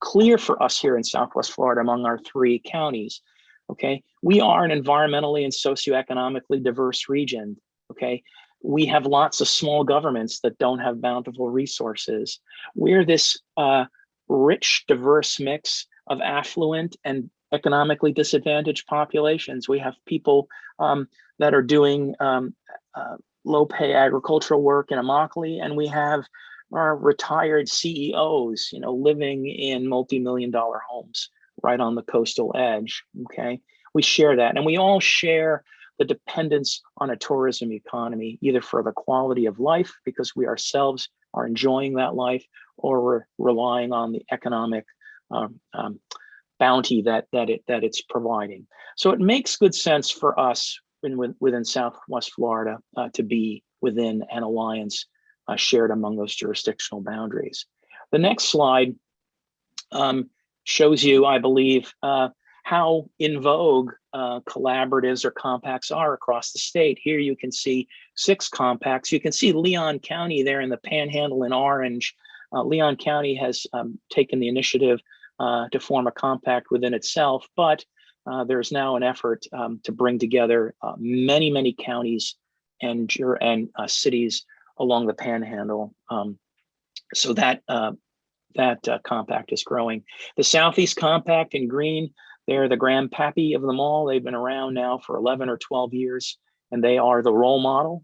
clear for us here in Southwest Florida among our 3 counties, okay? We are an environmentally and socioeconomically diverse region, okay? We have lots of small governments that don't have bountiful resources. We're this rich, diverse mix of affluent and economically disadvantaged populations. We have people that are doing low-pay agricultural work in Immokalee, and we have our retired CEOs, living in multi-million-dollar homes right on the coastal edge. Okay, we share that, and we all share the dependence on a tourism economy, either for the quality of life, because we ourselves are enjoying that life, or we're relying on the economic bounty that it's providing. So it makes good sense for us within Southwest Florida to be within an alliance shared among those jurisdictional boundaries. The next slide shows you, I believe, how in vogue collaboratives or compacts are across the state. Here you can see 6 compacts. You can see Leon County there in the Panhandle in orange. Leon County has taken the initiative to form a compact within itself, but there's now an effort to bring together many counties and cities along the Panhandle, so that compact is growing. The Southeast Compact in green, they're the grandpappy of them all. They've been around now for 11 or 12 years, and they are the role model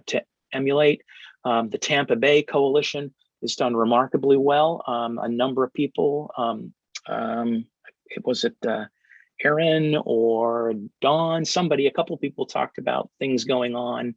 to emulate. The Tampa Bay Coalition has done remarkably well. A number of people, was it Aaron or Dawn? A couple of people talked about things going on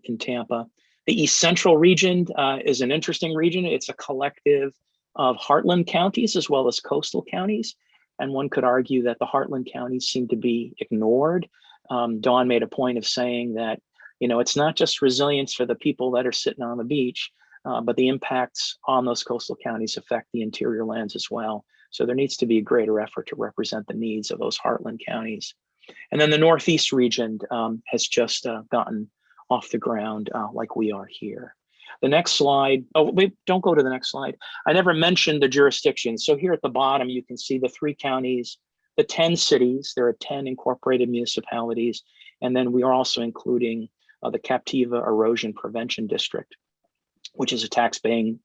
in Tampa. The East Central region is an interesting region. It's a collective of heartland counties as well as coastal counties. And one could argue that the heartland counties seem to be ignored. Dawn made a point of saying that, it's not just resilience for the people that are sitting on the beach, but the impacts on those coastal counties affect the interior lands as well. So there needs to be a greater effort to represent the needs of those heartland counties. And then the Northeast region has just gotten off the ground like we are here. The next slide, oh, wait, don't go to the next slide. I never mentioned the jurisdictions. So here at the bottom, you can see the 3 counties, the 10 cities. There are 10 incorporated municipalities. And then we are also including the Captiva Erosion Prevention District, which is a tax-paying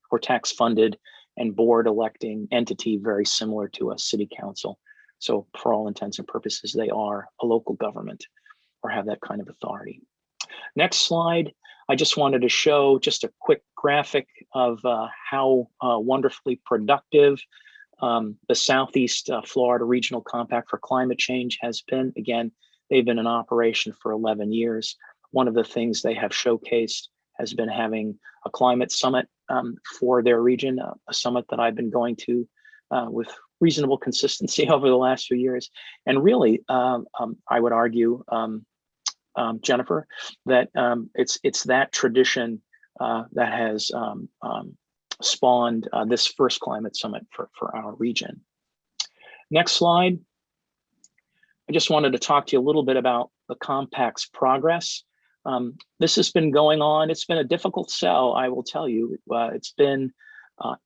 or tax-funded and board electing entity very similar to a city council. So for all intents and purposes, they are a local government or have that kind of authority. Next slide. I just wanted to show just a quick graphic of how wonderfully productive the Southeast Florida Regional Compact for Climate Change has been. Again, they've been in operation for 11 years. One of the things they have showcased has been having a climate summit for their region, a summit that I've been going to with reasonable consistency over the last few years. And really, I would argue, Jennifer, that it's that tradition that has spawned this first climate summit for our region. Next slide. I just wanted to talk to you a little bit about the compact's progress. This has been going on. It's been a difficult sell, I will tell you. It's been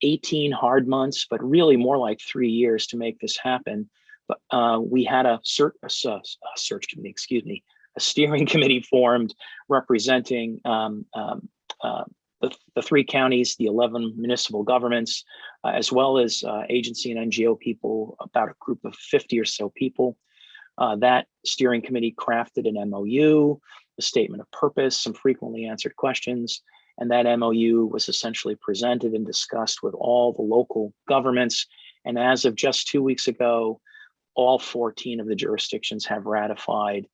18 hard months, but really more like 3 years to make this happen. But we had a search committee, excuse me, a steering committee formed representing the 3 counties, the 11 municipal governments, as well as agency and NGO people, about a group of 50 or so people. That steering committee crafted an MOU, a statement of purpose, some frequently answered questions, and that MOU was essentially presented and discussed with all the local governments. And as of just 2 weeks ago, all 14 of the jurisdictions have ratified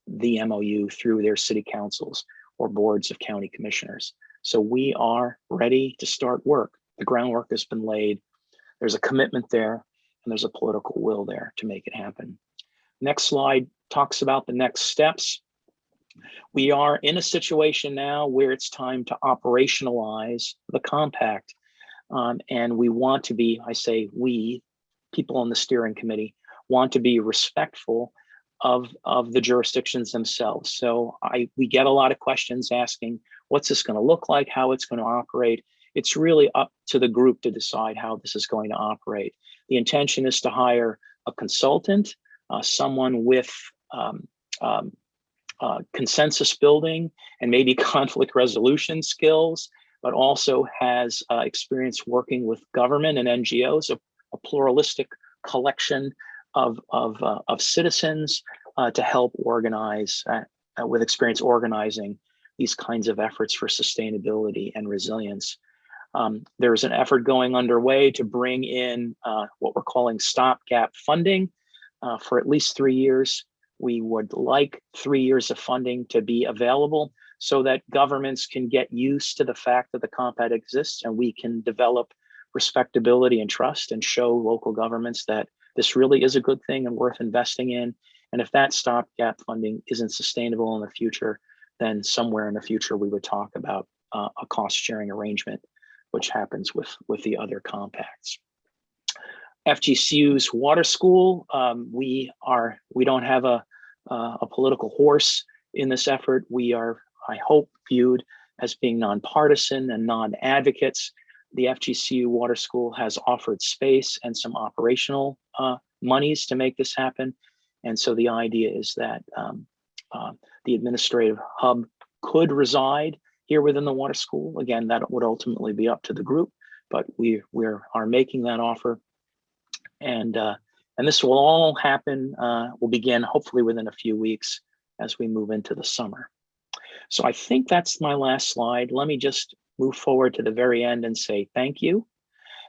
the MOU through their city councils or boards of county commissioners. So we are ready to start work. The groundwork has been laid. There's a commitment there, and there's a political will there to make it happen. Next slide talks about the next steps. We are in a situation now where it's time to operationalize the compact. And we want to be, I say we, people on the steering committee, want to be respectful of the jurisdictions themselves. So we get a lot of questions asking, what's this going to look like, how it's going to operate? It's really up to the group to decide how this is going to operate. The intention is to hire a consultant, someone with consensus building and maybe conflict resolution skills, but also has experience working with government and NGOs, a pluralistic collection of citizens to help organize, with experience organizing these kinds of efforts for sustainability and resilience. There's an effort going underway to bring in what we're calling stopgap funding for at least 3 years. We would like 3 years of funding to be available so that governments can get used to the fact that the compact exists, and we can develop respectability and trust and show local governments that this really is a good thing and worth investing in. And if that stopgap funding isn't sustainable in the future, then somewhere in the future we would talk about a cost sharing arrangement, which happens with the other compacts. FGCU's water school, we don't have a political horse in this effort. We are, I hope, viewed as being nonpartisan and non-advocates. The FGCU Water School has offered space and some operational monies to make this happen. And so the idea is that the administrative hub could reside here within the water school. Again, that would ultimately be up to the group, but we are making that offer. And this will all happen, will begin hopefully within a few weeks as we move into the summer. So I think that's my last slide. Let me just move forward to the very end and say thank you.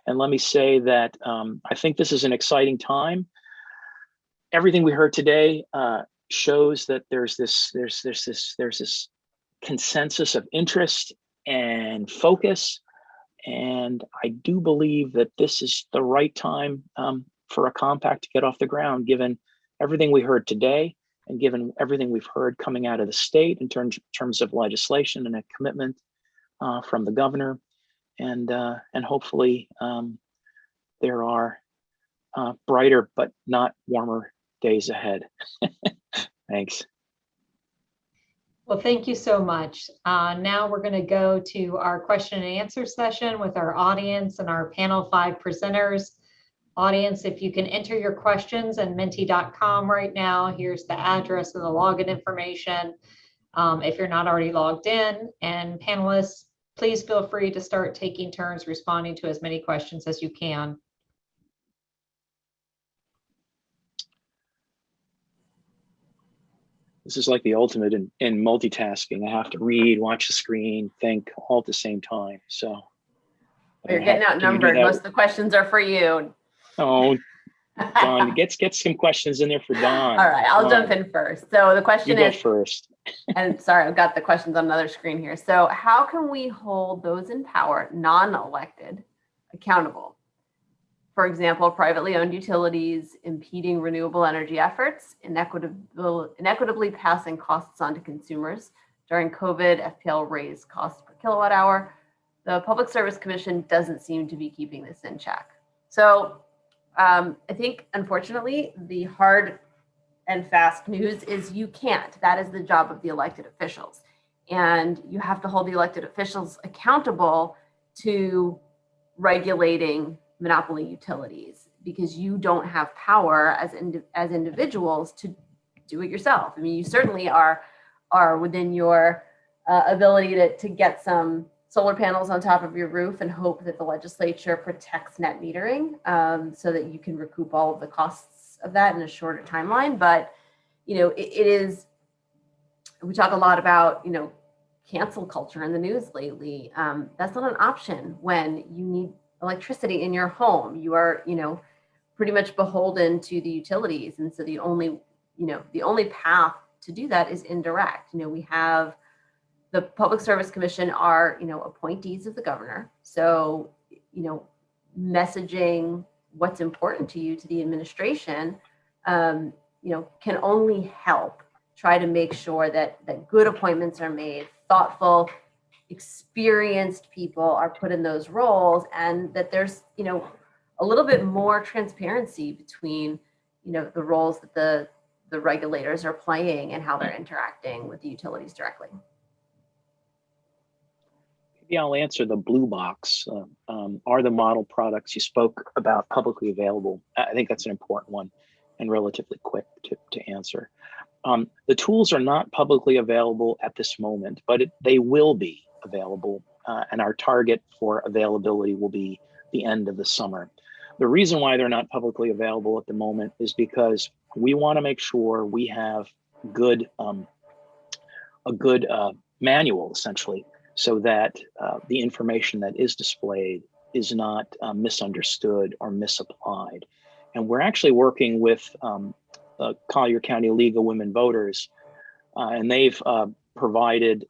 And let me say that I think this is an exciting time. Everything we heard today shows that there's this consensus of interest and focus. And I do believe that this is the right time for a compact to get off the ground, given everything we heard today and given everything we've heard coming out of the state in terms of legislation and a commitment from the governor. And hopefully there are brighter but not warmer days ahead. Thanks. Well, thank you so much. Now we're going to go to our question and answer session with our audience and our panel 5 presenters. Audience, if you can enter your questions in menti.com right now, here's the address and the login information if you're not already logged in. And panelists, please feel free to start taking turns responding to as many questions as you can. This is like the ultimate in multitasking. I have to read, watch the screen, think all at the same time. So you're getting outnumbered. Most of the questions are for you. Oh, Don, get some questions in there for Don. All right, I'll jump in first. So the question is, you go first. And sorry, I've got the questions on another screen here. So how can we hold those in power, non-elected, accountable? For example, privately owned utilities impeding renewable energy efforts, inequitably passing costs on to consumers. During COVID, FPL raised costs per kilowatt hour. The Public Service Commission doesn't seem to be keeping this in check. So I think, unfortunately, the hard and fast news is you can't. That is the job of the elected officials. And you have to hold the elected officials accountable to regulating monopoly utilities, because you don't have power as individuals to do it yourself. I mean, you certainly are within your ability to get some solar panels on top of your roof and hope that the legislature protects net metering so that you can recoup all of the costs of that in a shorter timeline. But, you know, it is, we talk a lot about, you know, cancel culture in the news lately. That's not an option when you need electricity in your home. You are, you know, pretty much beholden to the utilities. And so the only path to do that is indirect. You know, we have the Public Service Commission are, you know, appointees of the governor. So, you know, messaging what's important to you to the administration, you know, can only help try to make sure that good appointments are made, thoughtful, experienced people are put in those roles, and that there's, you know, a little bit more transparency between, you know, the roles that the regulators are playing and how they're interacting with the utilities directly. Maybe I'll answer the blue box. Are the model products you spoke about publicly available? I think that's an important one and relatively quick to answer. The tools are not publicly available at this moment, but they will be available and our target for availability will be the end of the summer. The reason why they're not publicly available at the moment is because we want to make sure we have a good manual, essentially, so that the information that is displayed is not misunderstood or misapplied. And we're actually working with Collier County League of Women Voters, and they've provided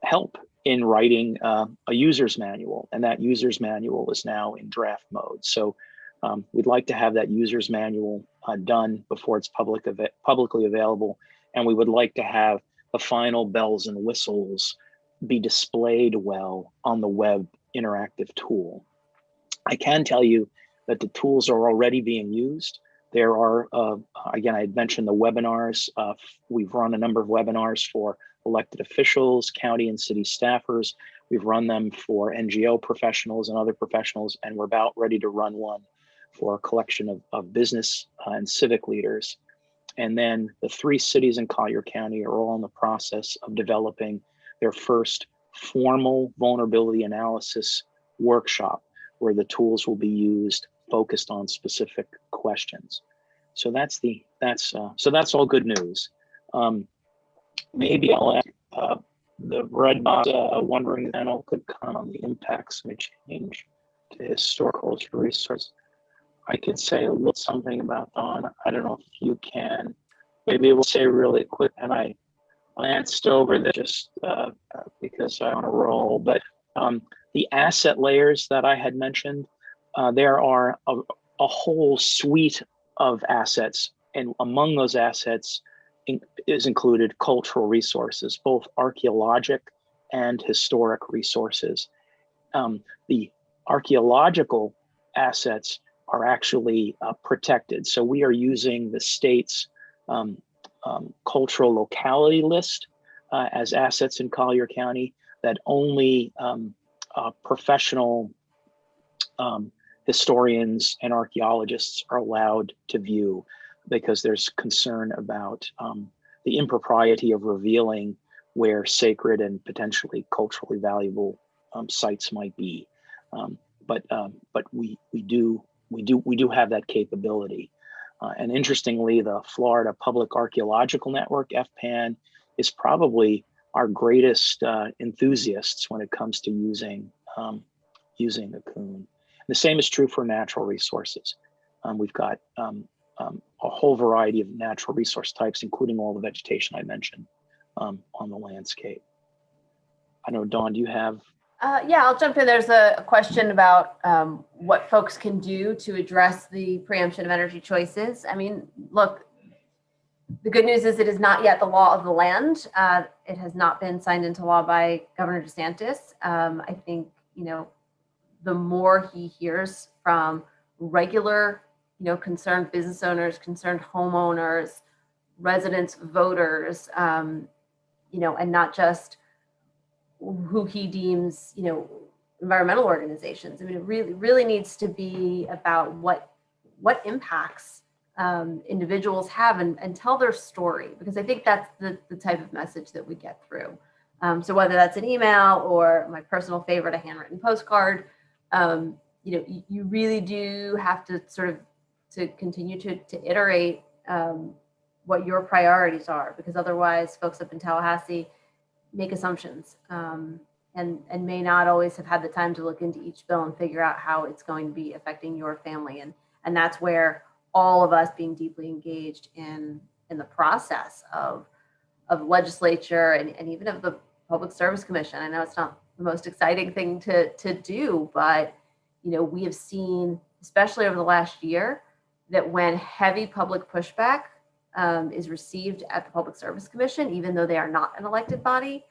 help in writing a user's manual, and that user's manual is now in draft mode. So we'd like to have that user's manual done before it's publicly available, and we would like to have the final bells and whistles be displayed well on the web interactive tool. I can tell you that the tools are already being used. There are, again, I had mentioned the webinars. We've run a number of webinars for elected officials, county and city staffers. We've run them for NGO professionals and other professionals, and we're about ready to run one for a collection of business and civic leaders. And then the 3 cities in Collier County are all in the process of developing their first formal vulnerability analysis workshop, where the tools will be used focused on specific questions. So that's all good news. Maybe I'll ask the red box wondering panel could comment on the impacts may change to historical resource. I could say a little something about Dawn. I don't know if you can. Maybe we'll say really quick, and I glanced over that just because I'm on a roll. But the asset layers that I had mentioned, there are a whole suite of assets, and among those assets is included cultural resources, both archaeologic and historic resources. The archaeological assets are actually protected. So we are using the state's cultural locality list as assets in Collier County that only professional historians and archaeologists are allowed to view, because there's concern about the impropriety of revealing where sacred and potentially culturally valuable sites might be. But we do have that capability. And interestingly, the Florida Public Archaeological Network, FPAN, is probably our greatest enthusiasts when it comes to using the coon. The same is true for natural resources. We've got a whole variety of natural resource types, including all the vegetation I mentioned on the landscape. I know, Dawn, do you have? Yeah, I'll jump in. There's a question about what folks can do to address the preemption of energy choices. I mean, look, the good news is it is not yet the law of the land. It has not been signed into law by Governor DeSantis. I think, the more he hears from regular, concerned business owners, concerned homeowners, residents, voters, and not just who he deems, environmental organizations. I mean, it really needs to be about what impacts individuals have and tell their story, because I think that's the type of message that we get through. So whether that's an email or my personal favorite, a handwritten postcard, you really do have to sort of to continue to iterate what your priorities are, because otherwise folks up in Tallahassee make assumptions and may not always have had the time to look into each bill and figure out how it's going to be affecting your family. And that's where all of us being deeply engaged in the process of legislature and even of the Public Service Commission. I know it's not the most exciting thing to do, but we have seen, especially over the last year, that when heavy public pushback is received at the Public Service Commission, even though they are not an elected body,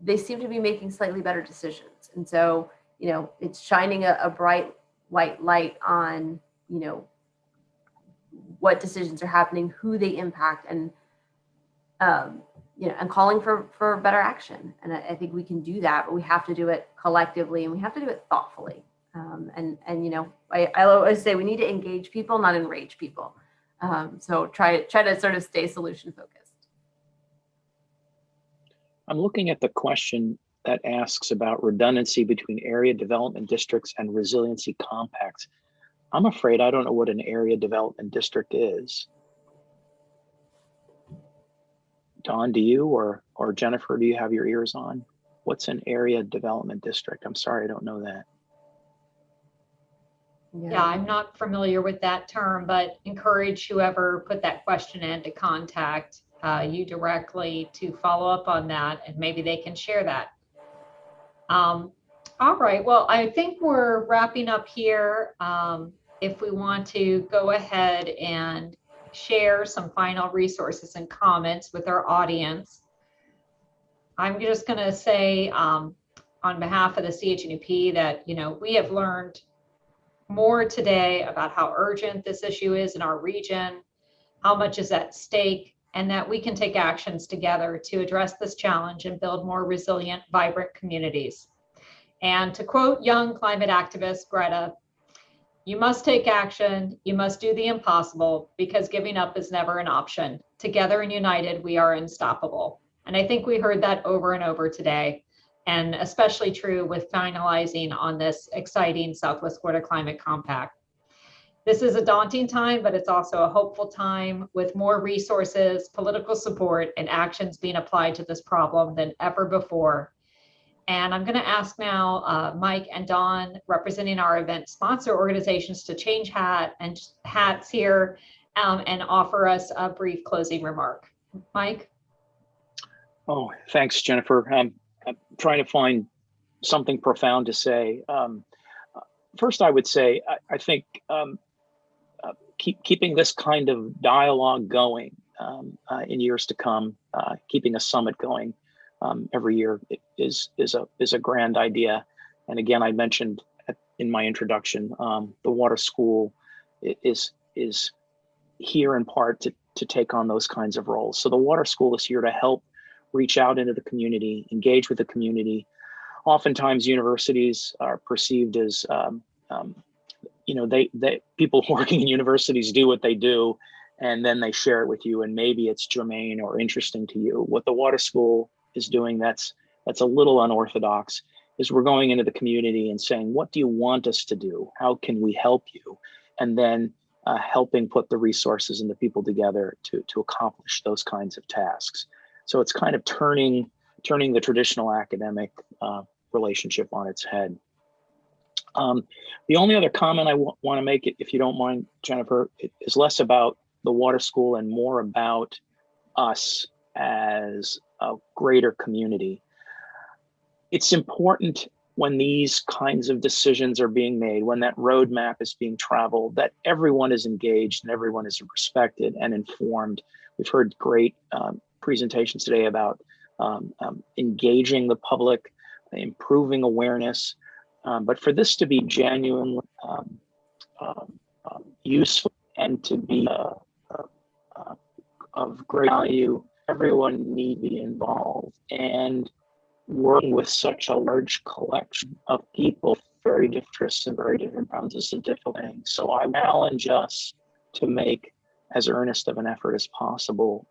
they seem to be making slightly better decisions. And so, it's shining a bright white light on, what decisions are happening, who they impact, and and calling for better action. And I think we can do that, but we have to do it collectively and we have to do it thoughtfully. I always say we need to engage people, not enrage people. So try to sort of stay solution focused. I'm looking at the question that asks about redundancy between area development districts and resiliency compacts. I'm afraid I don't know what an area development district is. Dawn, do you or Jennifer, do you have your ears on? What's an area development district? I'm sorry, I don't know that. Yeah, I'm not familiar with that term, but encourage whoever put that question in to contact you directly to follow up on that, and maybe they can share that. All right, well, I think we're wrapping up here. If we want to go ahead and share some final resources and comments with our audience, I'm just going to say on behalf of the CHNUP that, we have learned more today about how urgent this issue is in our region, how much is at stake, and that we can take actions together to address this challenge and build more resilient, vibrant communities. And to quote young climate activist Greta, "You must take action, you must do the impossible, because giving up is never an option. Together and united, we are unstoppable." And I think we heard that over and over today, and especially true with finalizing on this exciting Southwest Florida Climate Compact. This is a daunting time, but it's also a hopeful time with more resources, political support, and actions being applied to this problem than ever before. And I'm going to ask now Mike and Dawn, representing our event sponsor organizations, to change hats here and offer us a brief closing remark. Mike? Oh, thanks, Jennifer. I'm trying to find something profound to say. First, I would say, I think keeping this kind of dialogue going in years to come, keeping a summit going every year is a grand idea. And again, I mentioned in my introduction, the water school is here in part to take on those kinds of roles. So the water school is here to help reach out into the community, engage with the community. Oftentimes universities are perceived as, people working in universities do what they do, and then they share it with you, and maybe it's germane or interesting to you. What the water school is doing that's a little unorthodox is we're going into the community and saying, what do you want us to do? How can we help you? And then helping put the resources and the people together to accomplish those kinds of tasks. So it's kind of turning the traditional academic relationship on its head. The only other comment I want to make, if you don't mind, Jennifer, is less about the water school and more about us as a greater community. It's important when these kinds of decisions are being made, when that roadmap is being traveled, that everyone is engaged and everyone is respected and informed. We've heard great presentations today about engaging the public, improving awareness, but for this to be genuinely useful and to be of great value, everyone need be involved. And working with such a large collection of people, very different interests and very different backgrounds, is a difficult thing. So I challenge us to make as earnest of an effort as possible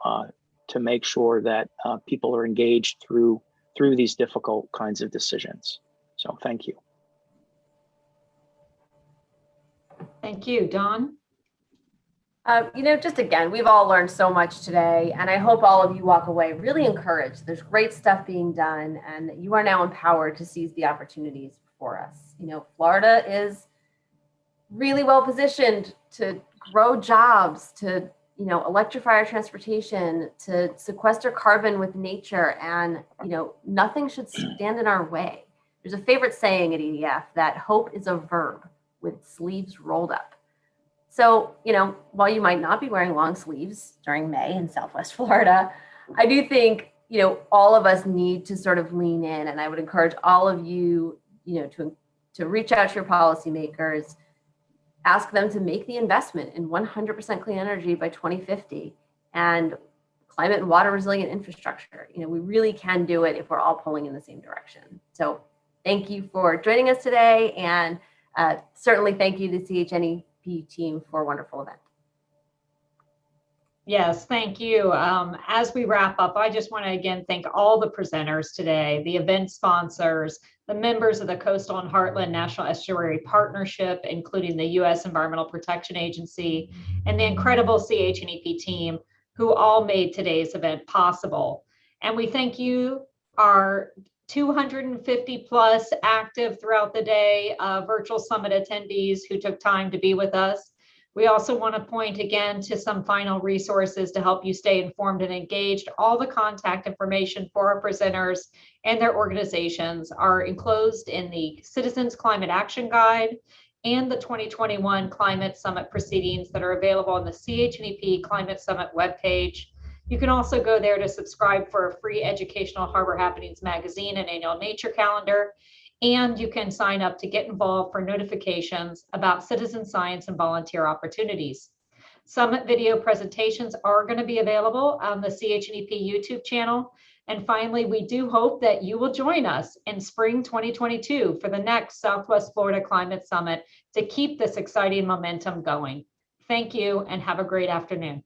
to make sure that people are engaged through these difficult kinds of decisions. So thank you. Thank you. Dawn? Just again, we've all learned so much today, and I hope all of you walk away really encouraged. There's great stuff being done, and you are now empowered to seize the opportunities before us. Florida is really well positioned to grow jobs, to electrify our transportation, to sequester carbon with nature, and nothing should stand in our way. There's a favorite saying at EDF that hope is a verb with sleeves rolled up. So, while you might not be wearing long sleeves during May in Southwest Florida, I do think, all of us need to sort of lean in. And I would encourage all of you, to reach out to your policymakers, ask them to make the investment in 100% clean energy by 2050 and climate and water resilient infrastructure. We really can do it if we're all pulling in the same direction. So thank you for joining us today. And certainly thank you to CHNEP team for a wonderful event. Yes, thank you. As we wrap up, I just want to again thank all the presenters today, the event sponsors, the members of the Coastal and Heartland National Estuary Partnership, including the U.S. Environmental Protection Agency, and the incredible CHNEP team who all made today's event possible. And we thank you, our 250 plus active throughout the day virtual summit attendees who took time to be with us. We also want to point again to some final resources to help you stay informed and engaged. All the contact information for our presenters and their organizations are enclosed in the Citizens Climate Action Guide and the 2021 Climate Summit proceedings that are available on the CHNEP Climate Summit webpage. You can also go there to subscribe for a free educational Harbor Happenings magazine and annual nature calendar. And you can sign up to get involved for notifications about citizen science and volunteer opportunities. Summit video presentations are going to be available on the CHNEP YouTube channel. And finally, we do hope that you will join us in spring 2022 for the next Southwest Florida Climate Summit to keep this exciting momentum going. Thank you and have a great afternoon.